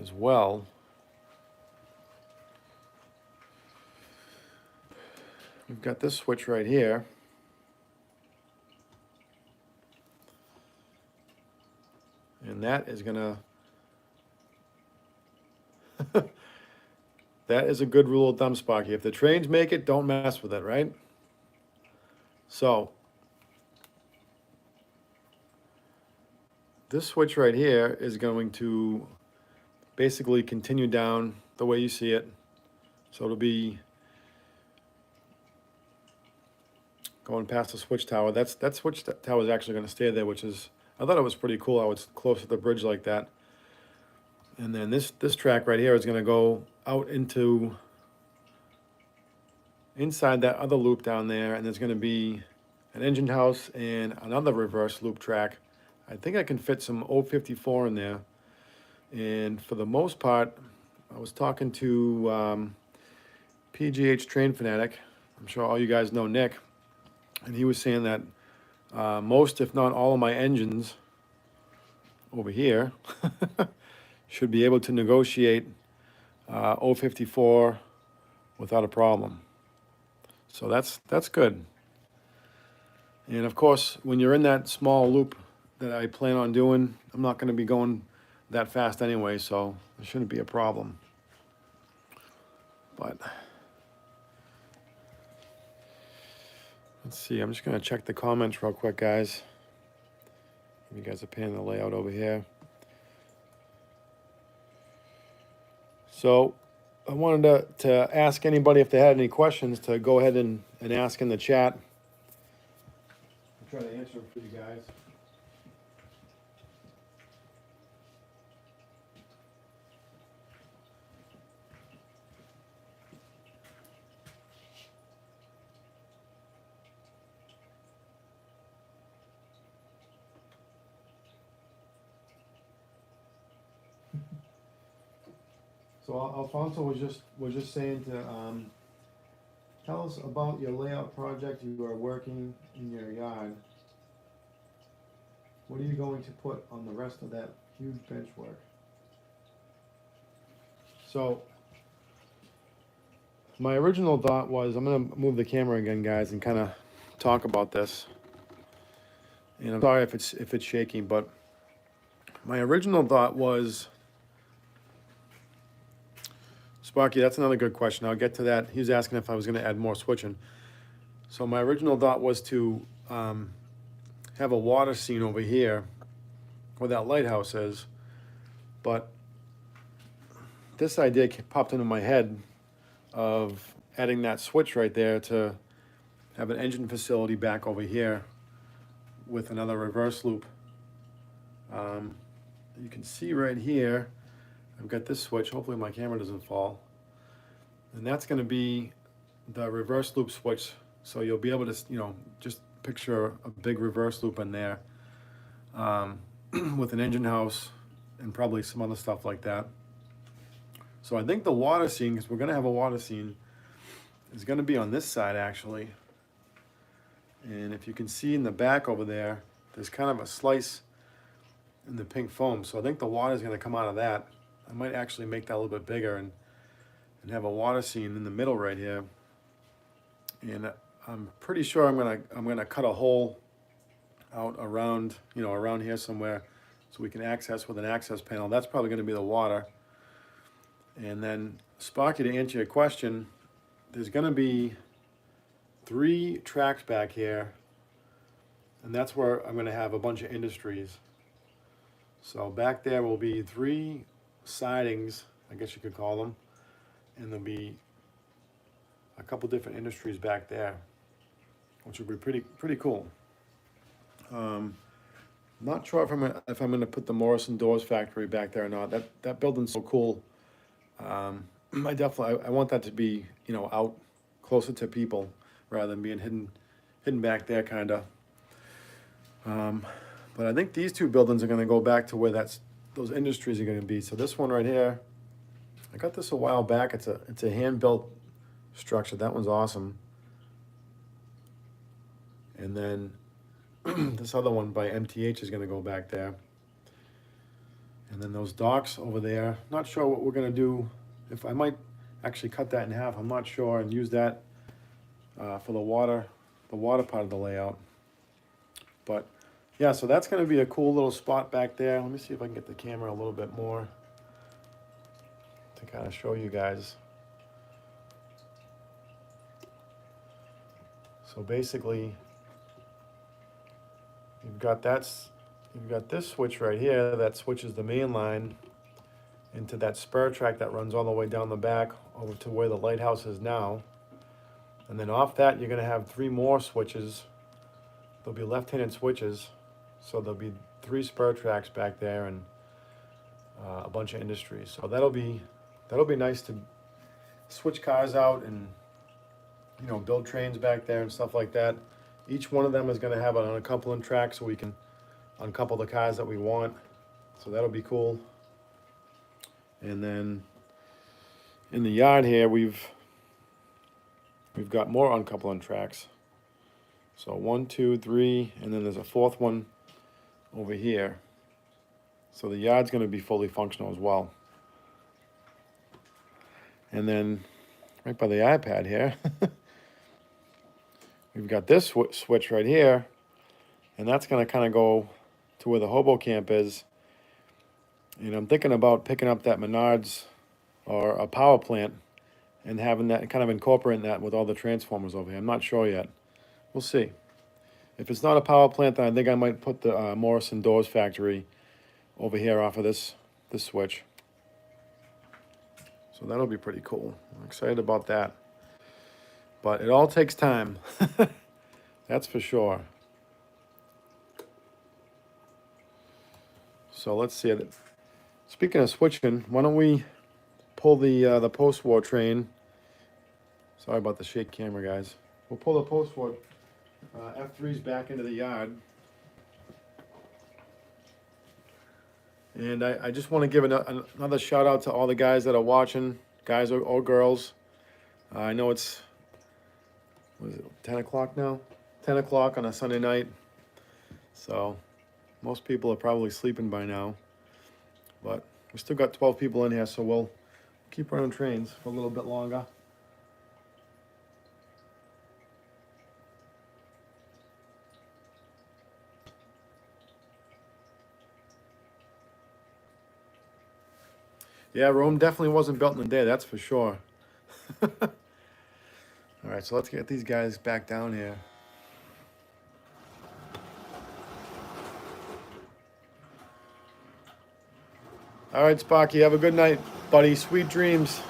as well. We've got this switch right here. And that is gonna, that is a good rule of thumb, Sparky. If the trains make it, don't mess with it, right? So, this switch right here is going to basically continue down the way you see it. So it'll be going past the switch tower. That switch tower is actually going to stay there, which is, I thought it was pretty cool how it's close to the bridge like that. And then this track right here is going to go out into inside that other loop down there, and there's going to be an engine house and another reverse loop track. I think I can fit some 054 in there. And for the most part, I was talking to PGH Train Fanatic. I'm sure all you guys know Nick. And he was saying that most, if not all of my engines over here should be able to negotiate 054 without a problem. So that's good. And of course, when you're in that small loop that I plan on doing, I'm not going to be going that fast anyway, so it shouldn't be a problem. But let's see, I'm just going to check the comments real quick, guys. Give you guys a pan of the layout over here. So I wanted to ask anybody if they had any questions to go ahead and ask in the chat. I'll try to answer them for you guys. So Alfonso was just saying to tell us about your layout project you are working in your yard. What are you going to put on the rest of that huge bench work? So my original thought was, I'm going to move the camera again, guys, and kind of talk about this. And I'm sorry if it's shaking, but my original thought was, Sparky, that's another good question. I'll get to that. He was asking if I was going to add more switching. So my original thought was to have a water scene over here where that lighthouse is. But this idea popped into my head of adding that switch right there to have an engine facility back over here with another reverse loop. You can see right here, I've got this switch. Hopefully my camera doesn't fall. And that's going to be the reverse loop switch. So you'll be able to, just picture a big reverse loop in there with an engine house and probably some other stuff like that. So I think the water scene, because we're going to have a water scene, is going to be on this side actually. And if you can see in the back over there, there's kind of a slice in the pink foam. So I think the water is going to come out of that. I might actually make that a little bit bigger and have a water scene in the middle right here. And I'm pretty sure I'm gonna cut a hole out around, around here somewhere, so we can access with an access panel. That's probably going to be the water. And then, Sparky, to answer your question, there's going to be 3 tracks back here, and that's where I'm going to have a bunch of industries. So back there will be 3 sidings, I guess you could call them, and there'll be a couple different industries back there, which would be pretty cool. Not sure if I'm gonna put the Morrison Doors factory back there or not. That building's so cool. I want that to be out closer to people rather than being hidden back there kinda. But I think these 2 buildings are gonna go back to where those industries are gonna be. So this one right here, I got this a while back. It's a hand-built structure. That one's awesome. And then this other one by MTH is going to go back there. And then those docks over there, not sure what we're going to do. If I might actually cut that in half, I'm not sure, and use that for the water part of the layout. But yeah, so that's going to be a cool little spot back there. Let me see if I can get the camera a little bit more to kind of show you guys. So basically, you've got this switch right here that switches the main line into that spur track that runs all the way down the back over to where the lighthouse is now. And then off that, you're going to have 3 more switches. There'll be left-handed switches, so there'll be 3 spur tracks back there and a bunch of industries. So that'll be nice to switch cars out and build trains back there and stuff like that. Each one of them is going to have an uncoupling track, so we can uncouple the cars that we want. So that'll be cool. And then in the yard here, we've got more uncoupling tracks. So 1, 2, 3, and then there's a 4th one over here. So the yard's going to be fully functional as well. And then right by the iPad here, we've got this switch right here, and that's going to kind of go to where the hobo camp is. And I'm thinking about picking up that Menards or a power plant and having that, kind of incorporating that with all the transformers over here. I'm not sure yet. We'll see. If it's not a power plant, then I think I might put the Morrison Doors factory over here off of this switch. So that'll be pretty cool. I'm excited about that. But it all takes time. That's for sure. So let's see. Speaking of switching, why don't we pull the post-war train. Sorry about the shake camera, guys. We'll pull the post-war F3s back into the yard. And I just want to give another shout out to all the guys that are watching, guys or girls. I know it's, what is it, 10 o'clock now? 10 o'clock on a Sunday night. So most people are probably sleeping by now. But we still got 12 people in here, so we'll keep running trains for a little bit longer. Yeah, Rome definitely wasn't built in a day, that's for sure. All right, so let's get these guys back down here. All right, Sparky, have a good night, buddy. Sweet dreams.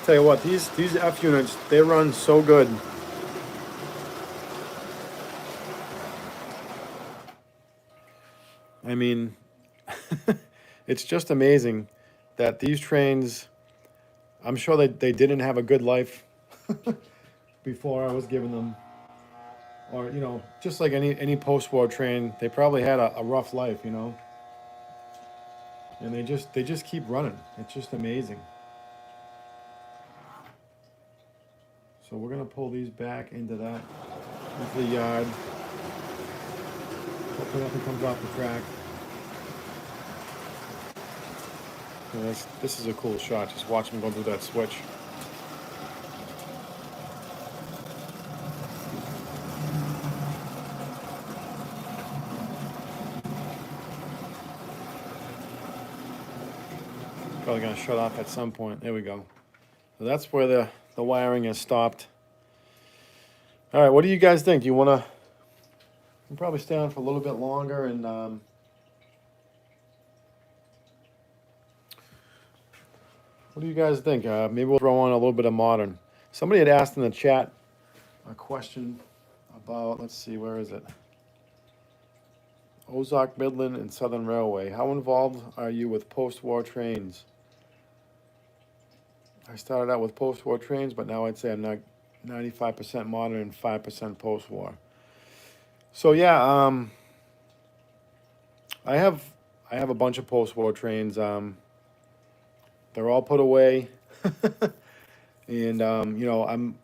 tell you what, these F units, they run so good. I mean, it's just amazing that these trains, I'm sure they didn't have a good life before I was giving them. Or, you know, just like any post-war train, they probably had a rough life, you know. And they just keep running. It's just amazing. So we're gonna pull these back into the yard. Hopefully nothing comes off the track. And this is a cool shot. Just watch them go through that switch. Probably gonna shut off at some point. There we go. So that's where the wiring is stopped. All right, what do you guys think? Do you wanna? We'll probably stay on for a little bit longer, and what do you guys think? Maybe we'll throw on a little bit of modern. Somebody had asked in the chat a question about, let's see, where is it? Ozark, Midland, and Southern Railway. How involved are you with post-war trains? I started out with post-war trains, but now I'd say I'm not 95% modern and 5% post-war. So yeah, I have a bunch of post-war trains. They're all put away, and you know, I'm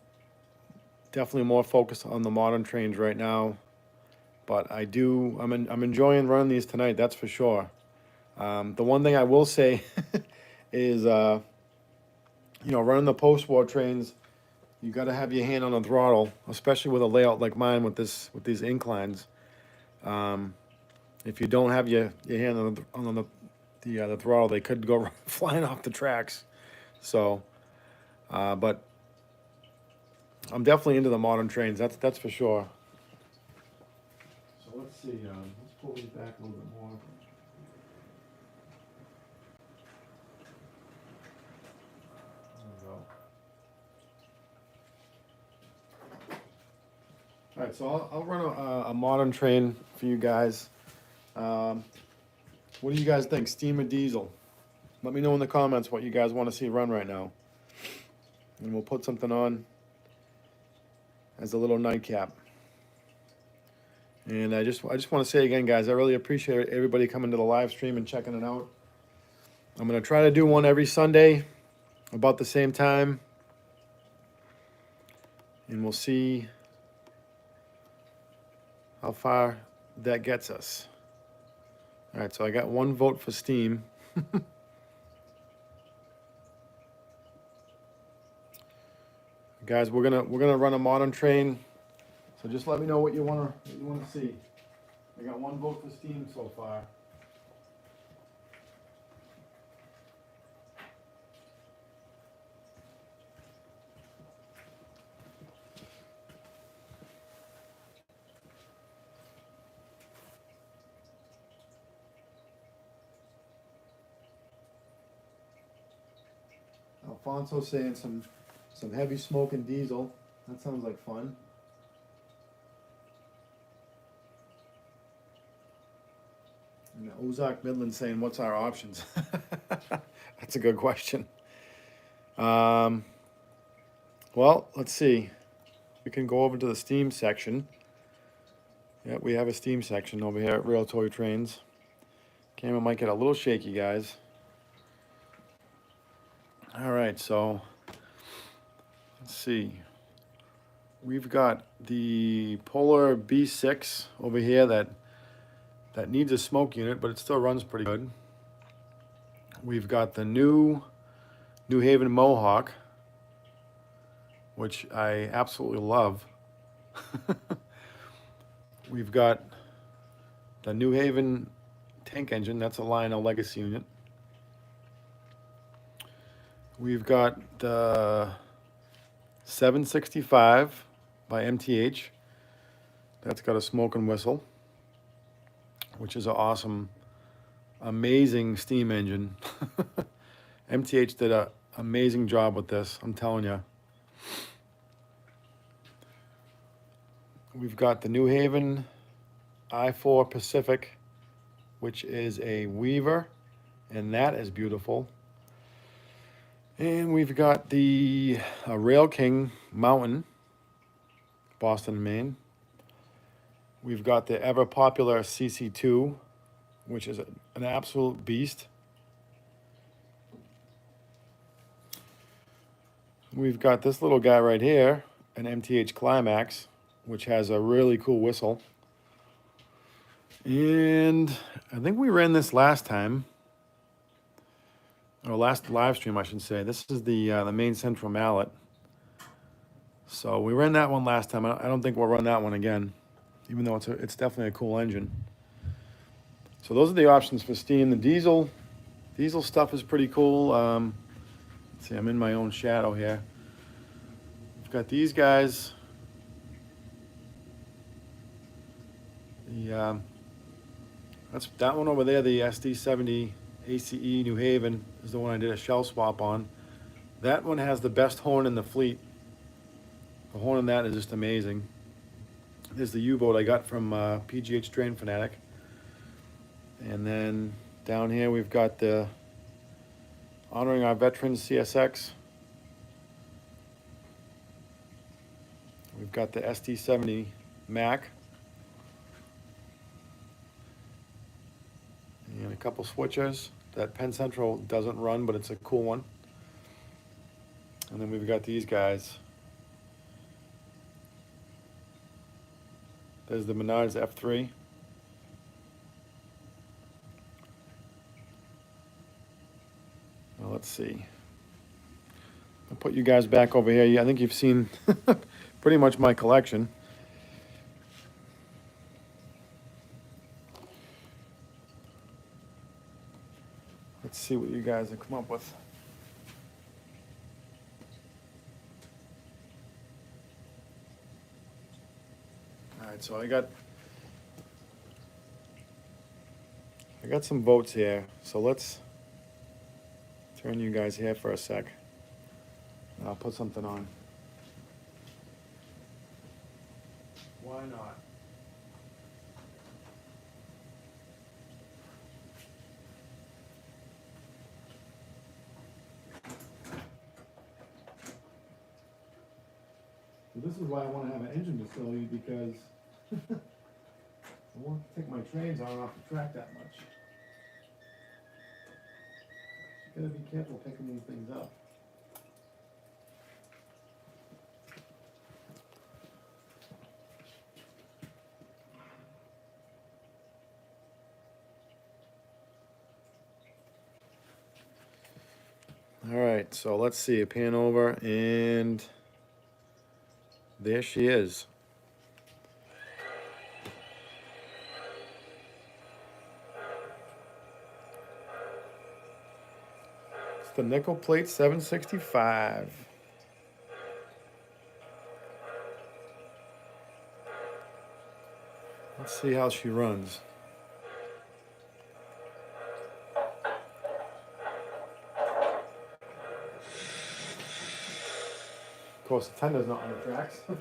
definitely more focused on the modern trains right now. But I'm enjoying running these tonight. That's for sure. The one thing I will say is, you know, running the post-war trains, you got to have your hand on the throttle, especially with a layout like mine with these inclines. If you don't have your hand on the throttle, they could go flying off the tracks. So, but I'm definitely into the modern trains. That's for sure. So let's see. Let's pull these back a little bit more. All right, so I'll run a modern train for you guys. What do you guys think, steam or diesel? Let me know in the comments what you guys want to see run right now. And we'll put something on as a little nightcap. And I just want to say again, guys, I really appreciate everybody coming to the live stream and checking it out. I'm going to try to do one every Sunday about the same time. And we'll see how far that gets us. All right, so I got one vote for steam. Guys, we're gonna run a modern train. So just let me know what you wanna see. I got one vote for steam so far. Alfonso saying some heavy smoke and diesel. That sounds like fun. And Ozark Midland saying, what's our options? That's a good question. Well, let's see. We can go over to the steam section. Yeah, we have a steam section over here at Real Toy Trains. Camera might get a little shaky, guys. All right, so let's see. We've got the Polar B6 over here that needs a smoke unit, but it still runs pretty good. We've got the new New Haven Mohawk, which I absolutely love. We've got the New Haven tank engine. That's a Lionel Legacy unit. We've got the 765 by MTH. That's got a smoke and whistle, which is an awesome, amazing steam engine. MTH did a amazing job with this, I'm telling you. We've got the New Haven I-4 Pacific, which is a Weaver, and that is beautiful. And we've got the Rail King Mountain, Boston, Maine. We've got the ever popular CC2, which is an absolute beast. We've got this little guy right here, an MTH Climax, which has a really cool whistle. And I think we ran this last time, or last live stream, I should say. This is the main central mallet. So we ran that one last time. I don't think we'll run that one again, even though it's definitely a cool engine. So those are the options for steam. The diesel stuff is pretty cool. Let's see, I'm in my own shadow here. We've got these guys. That's that one over there, the SD70 ACE New Haven is the one I did a shell swap on. That one has the best horn in the fleet. The horn in that is just amazing. There's the U-boat I got from PGH Train Fanatic. And then down here we've got the Honoring Our Veterans CSX. We've got the SD70 Mac. And a couple switchers. That Penn Central doesn't run, but it's a cool one. And then we've got these guys. There's the Menards F3. Now let's see. I'll put you guys back over here. I think you've seen pretty much my collection. Let's see what you guys have come up with. All right, so I got some votes here. So let's turn you guys here for a sec. And I'll put something on. Why not? This is why I want to have an engine facility, because I won't take my trains on and off the track that much. You gotta be careful picking these things up. All right, so let's see, a pan over, and there she is. It's the nickel plate 765. Let's see how she runs. Of course, the tender's not on the tracks. There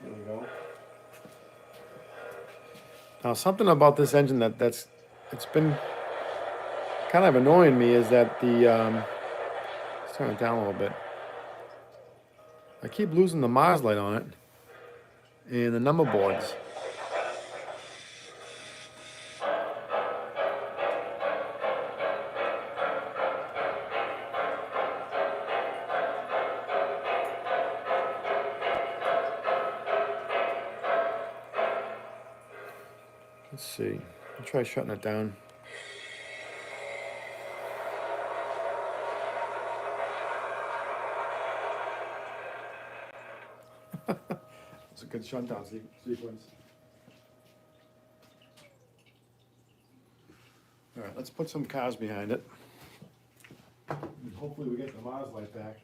we go. Now, something about this engine it's been kind of annoying me is that let's turn it down a little bit. I keep losing the Mars light on it and the number boards. Let's see. I'll try shutting it down. It's a good shutdown sequence. All right, let's put some cars behind it. And hopefully we get the Mars light back.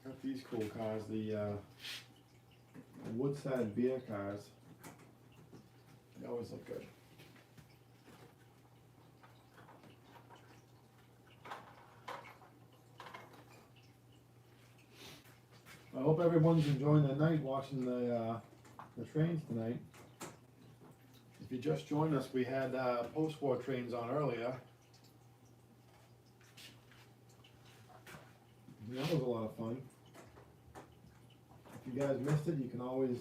Got these cool cars. The wood-sided beer cars. They always look good. I hope everyone's enjoying the night watching the trains tonight. If you just joined us, we had post-war trains on earlier. And that was a lot of fun. If you guys missed it, you can always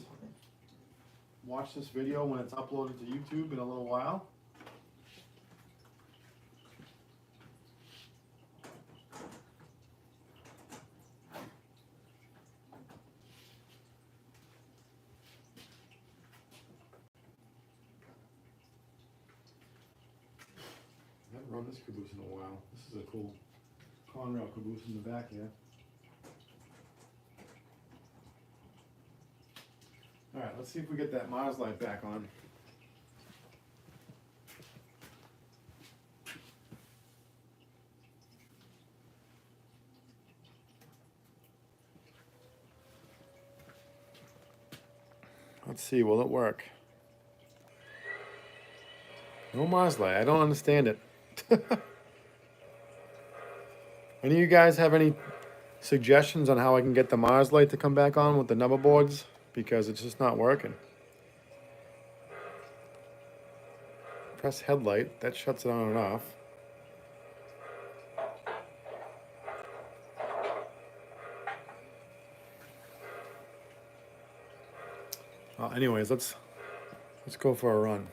watch this video when it's uploaded to YouTube in a little while. I haven't run this caboose in a while. This is a cool Conrail caboose in the back here. Alright, let's see if we get that Mars light back on. Let's see, will it work? No Mars light, I don't understand it. Any of you guys have any suggestions on how I can get the Mars light to come back on with the number boards? Because it's just not working. Press headlight, that shuts it on and off. Well, anyways, let's go for a run.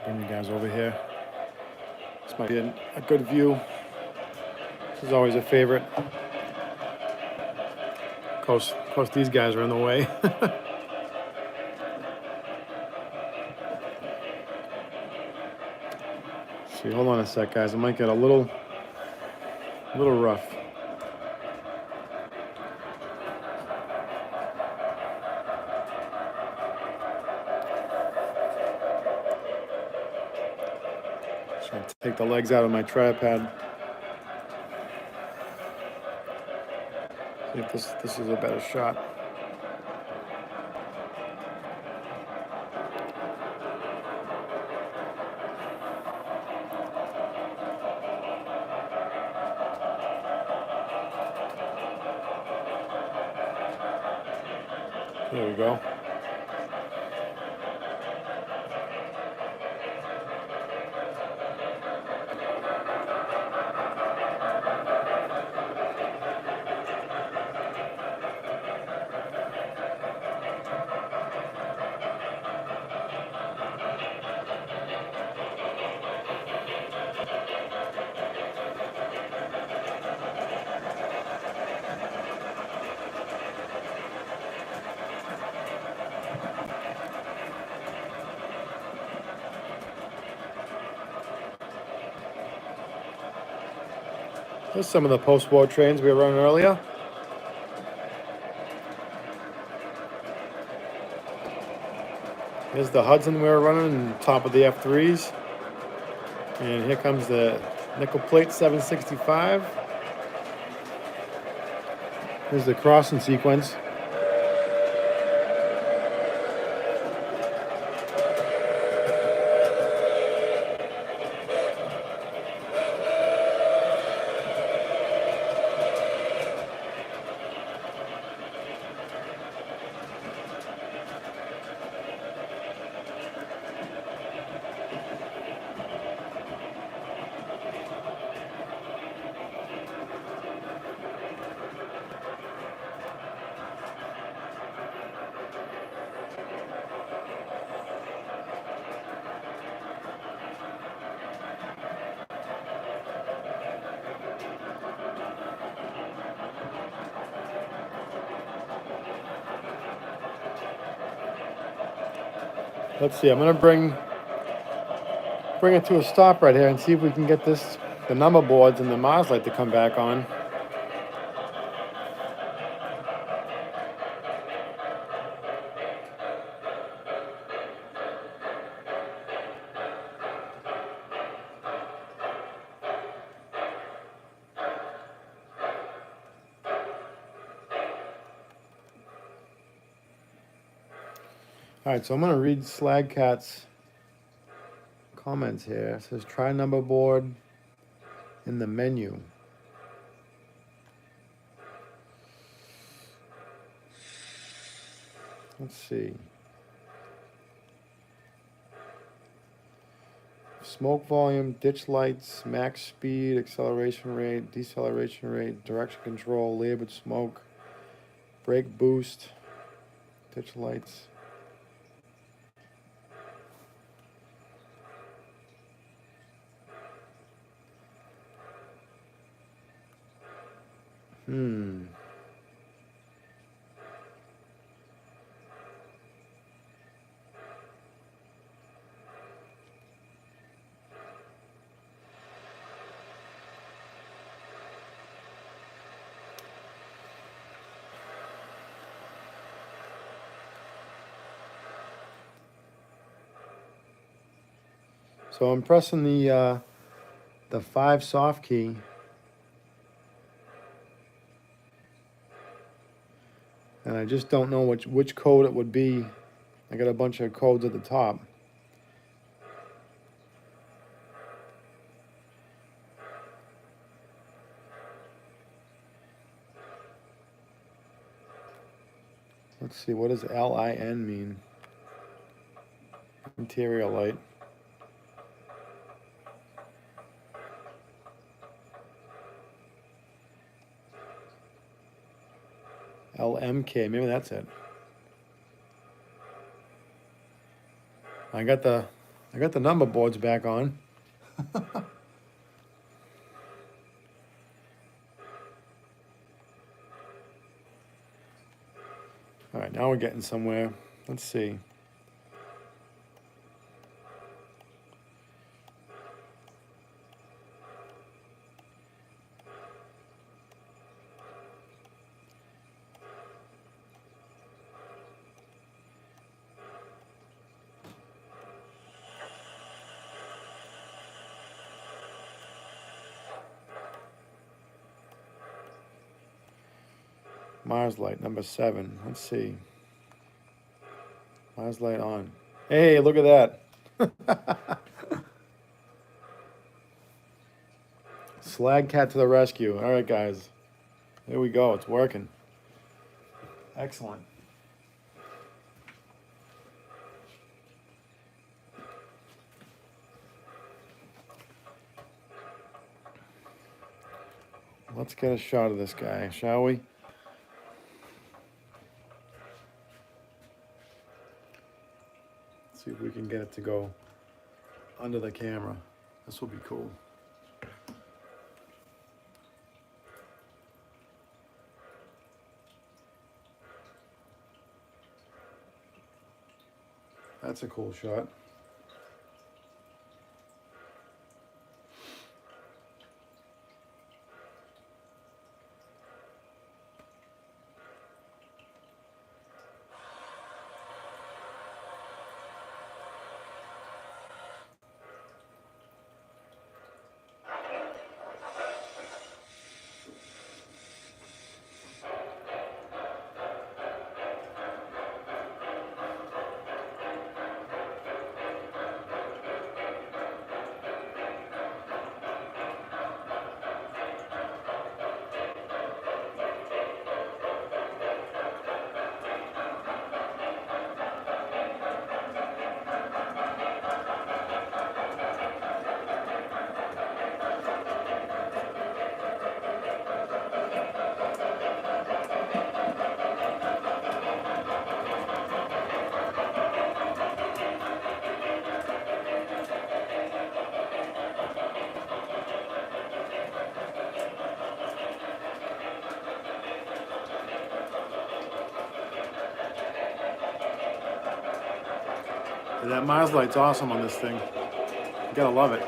Bring you guys over here. This might be a good view. This is always a favorite. Of course, these guys are in the way. See, hold on a sec, guys. It might get a little rough. Take the legs out of my tripod. See if this is a better shot. There we go. Here's some of the post-war trains we were running earlier. Here's the Hudson we were running on top of the F3s. And here comes the nickel plate 765. Here's the crossing sequence. Let's see, I'm gonna bring it to a stop right here and see if we can get the number boards and the Mars light to come back on. All right, so I'm gonna read Slagcat's comments here. It says try number board in the menu. Let's see. Smoke volume, ditch lights, max speed, acceleration rate, deceleration rate, direction control, labored smoke, brake boost, ditch lights. So I'm pressing the 5 soft key. And I just don't know which code it would be. I got a bunch of codes at the top. Let's see, what does LIN mean? Interior light. LMK, maybe that's it. I got the number boards back on. All right, now we're getting somewhere. Let's see. Mars light, number 7. Let's see. Mars light on. Hey, look at that. Slagcat to the rescue. All right, guys. There we go. It's working. Excellent. Let's get a shot of this guy, shall we? See if we can get it to go under the camera. This will be cool. That's a cool shot. That Mars light's awesome on this thing. You gotta love it.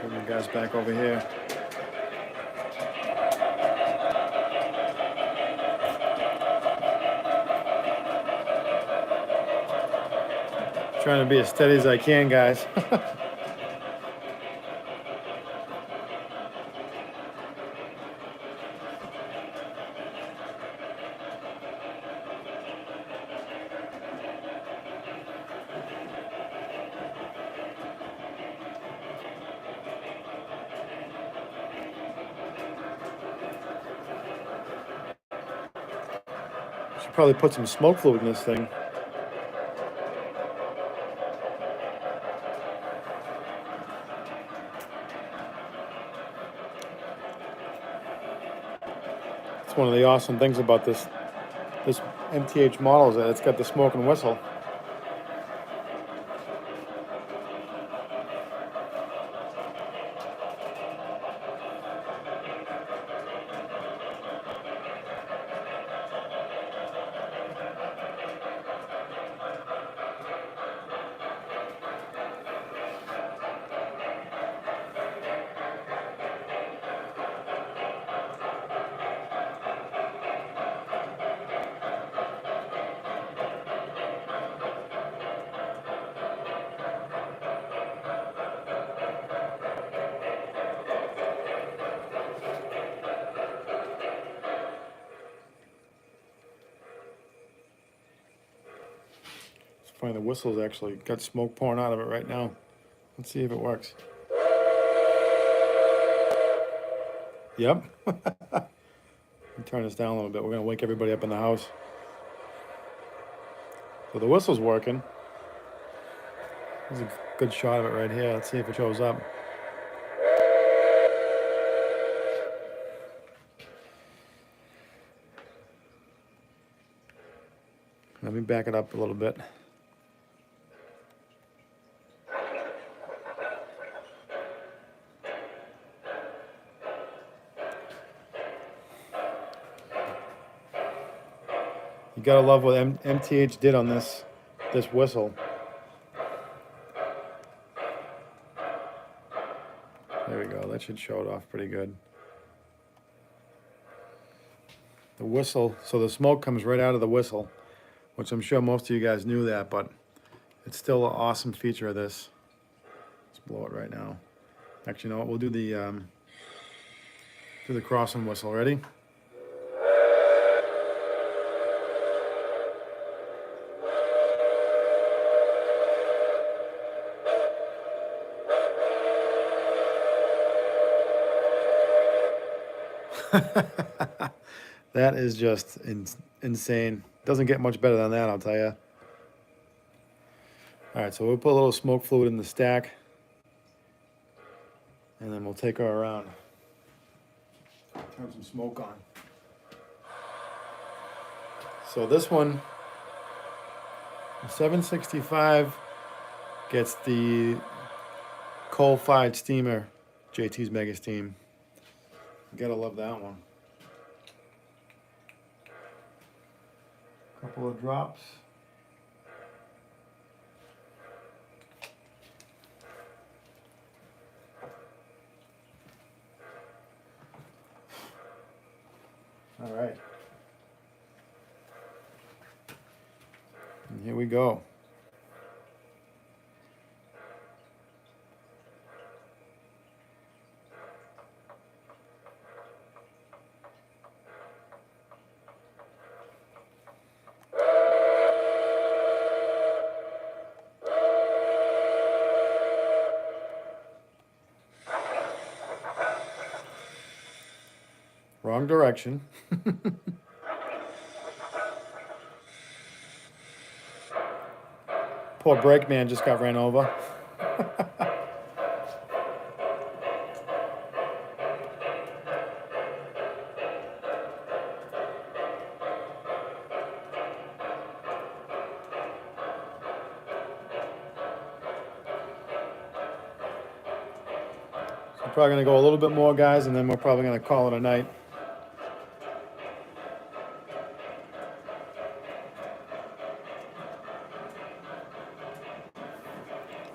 Put you guys back over here. Trying to be as steady as I can, guys. Should probably put some smoke fluid in this thing. It's one of the awesome things about this MTH model is that it's got the smoke and whistle. Funny, the whistle's actually got smoke pouring out of it right now. Let's see if it works. Yep. Let me turn this down a little bit. We're gonna wake everybody up in the house. So the whistle's working. There's a good shot of it right here. Let's see if it shows up. Let me back it up a little bit. You gotta love what MTH did on this whistle. There we go. That should show it off pretty good. The whistle, so the smoke comes right out of the whistle, which I'm sure most of you guys knew that, but it's still an awesome feature of this. Let's blow it right now. Actually, you know what? We'll do the crossing whistle. Ready? That is just insane. Doesn't get much better than that, I'll tell you. All right, so we'll put a little smoke fluid in the stack, and then we'll take her around. Turn some smoke on. So this one, the 765 gets the coal-fired steamer, JT's Mega Steam. You gotta love that one. Couple of drops. All right. And here we go. Wrong direction. Poor brake man just got ran over. We're probably gonna go a little bit more, guys, and then we're probably gonna call it a night.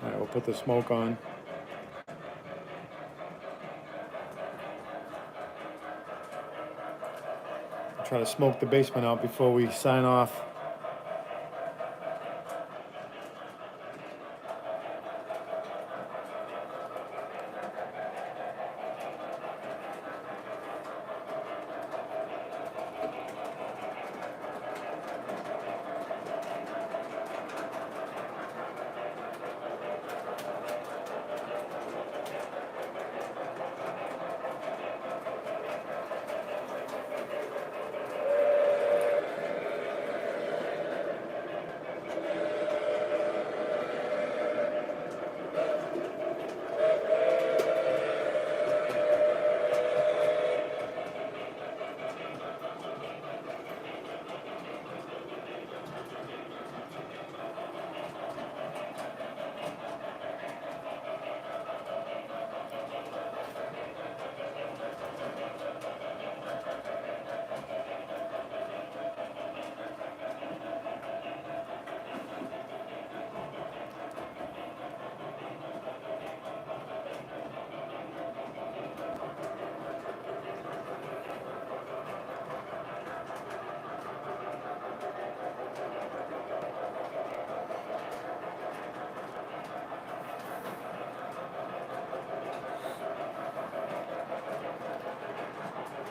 All right, we'll put the smoke on. Try to smoke the basement out before we sign off.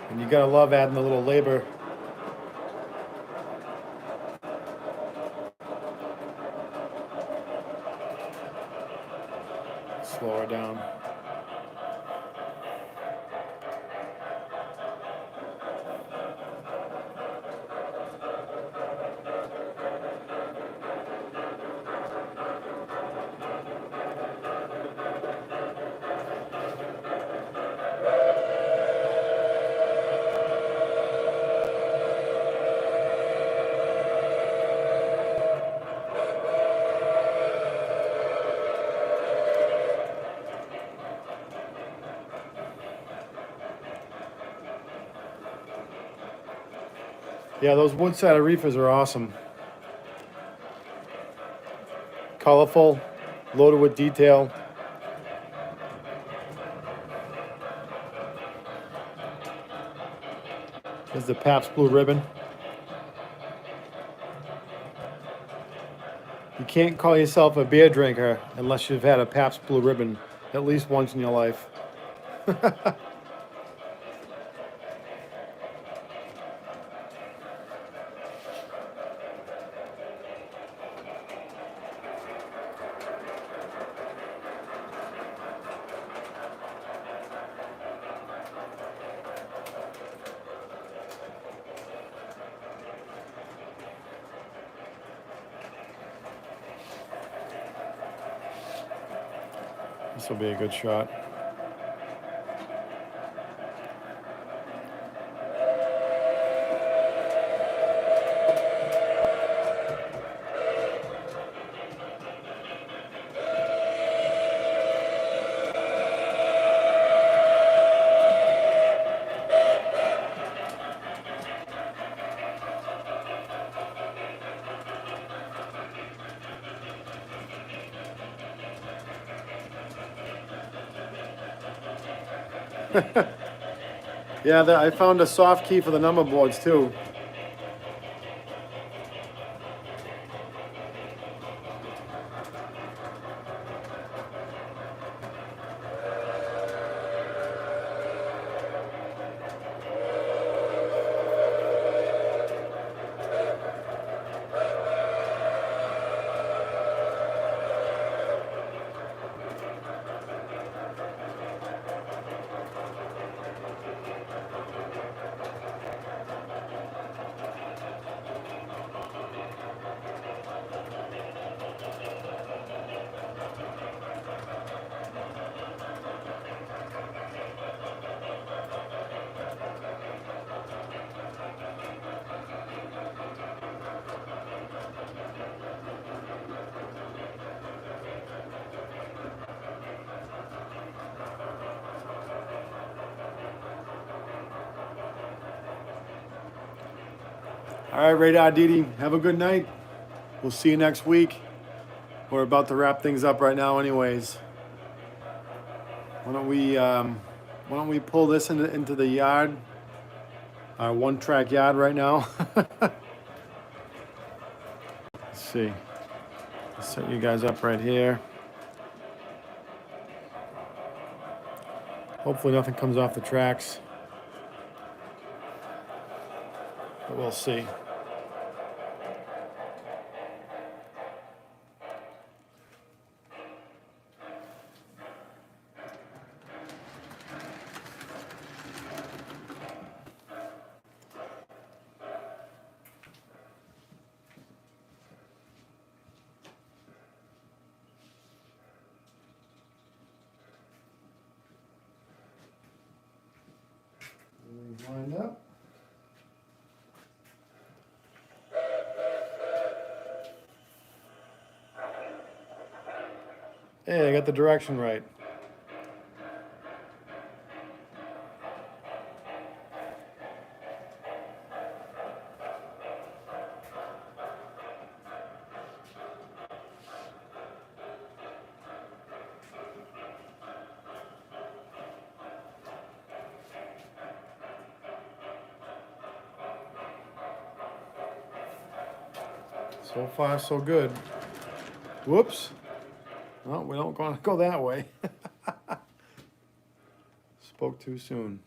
And you gotta love adding a little labor. Slow her down. Yeah, those wood-sided reefers are awesome. Colorful, loaded with detail. There's the Pabst Blue Ribbon. You can't call yourself a beer drinker unless you've had a Pabst Blue Ribbon at least once in your life. This will be a good shot. Yeah, I found a soft key for the number boards too. All right, Radar Didi, have a good night. We'll see you next week. We're about to wrap things up right now anyways. Why don't we pull this into the yard? Our one-track yard right now. Let's see. Let's set you guys up right here. Hopefully nothing comes off the tracks. But we'll see. Lined up. Hey, I got the direction right. So far, so good. Whoops. No, we don't want to go that way. Spoke too soon.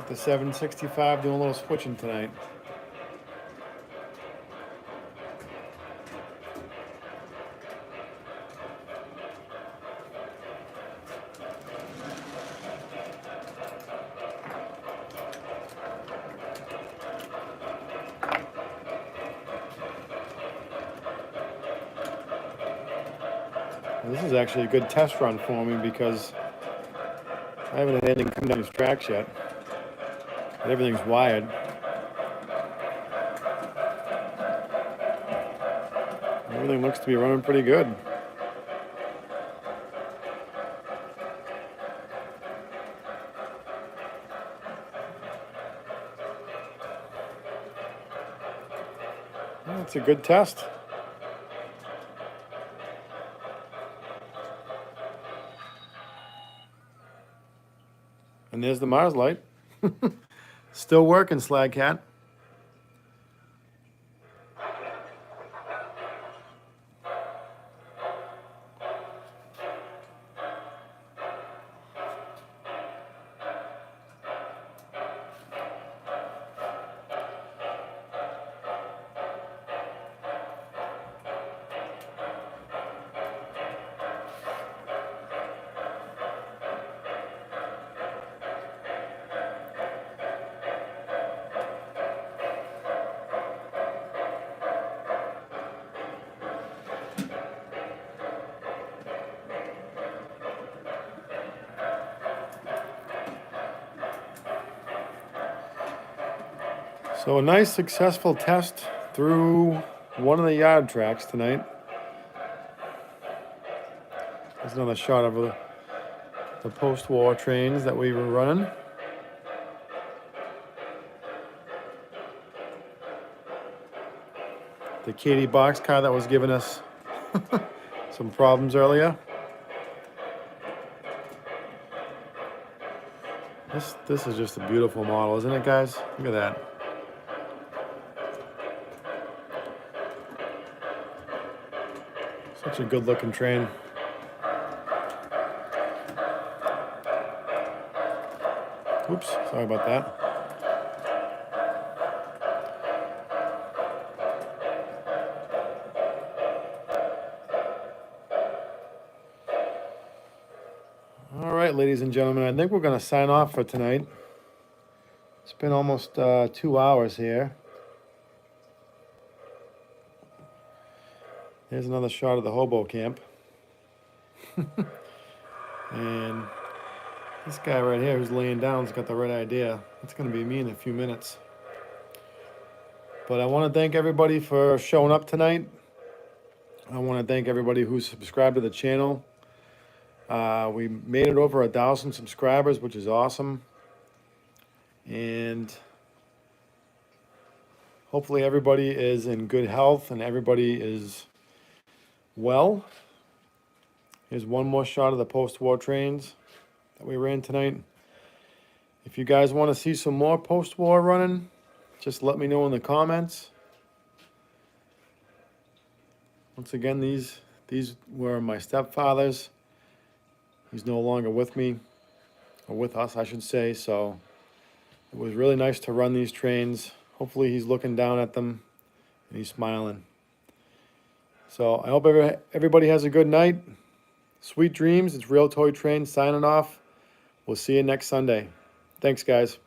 The 765 doing a little switching tonight. This is actually a good test run for me because I haven't had anything come down these tracks yet. Everything's wired. Everything looks to be running pretty good. That's a good test. And there's the Mars light. Still working, Slag Cat. So a nice successful test through one of the yard tracks tonight. There's another shot of the post-war trains that we were running. The Katy boxcar that was giving us some problems earlier. This is just a beautiful model, isn't it, guys? Look at that. Such a good looking train. Oops, sorry about that. All right, ladies and gentlemen, I think we're going to sign off for tonight. It's been almost 2 hours here. Here's another shot of the hobo camp. And this guy right here who's laying down has got the right idea. It's going to be me in a few minutes. But I want to thank everybody for showing up tonight. I want to thank everybody who's subscribed to the channel. We made it over 1,000 subscribers, which is awesome. And hopefully everybody is in good health and everybody is well. Here's one more shot of the post-war trains that we ran tonight. If you guys want to see some more post-war running, just let me know in the comments. Once again, these were my stepfather's. He's no longer with me, or with us, I should say, so it was really nice to run these trains. Hopefully he's looking down at them and he's smiling. So I hope everybody has a good night. Sweet dreams. It's Real Toy Train signing off. We'll see you next Sunday. Thanks, guys.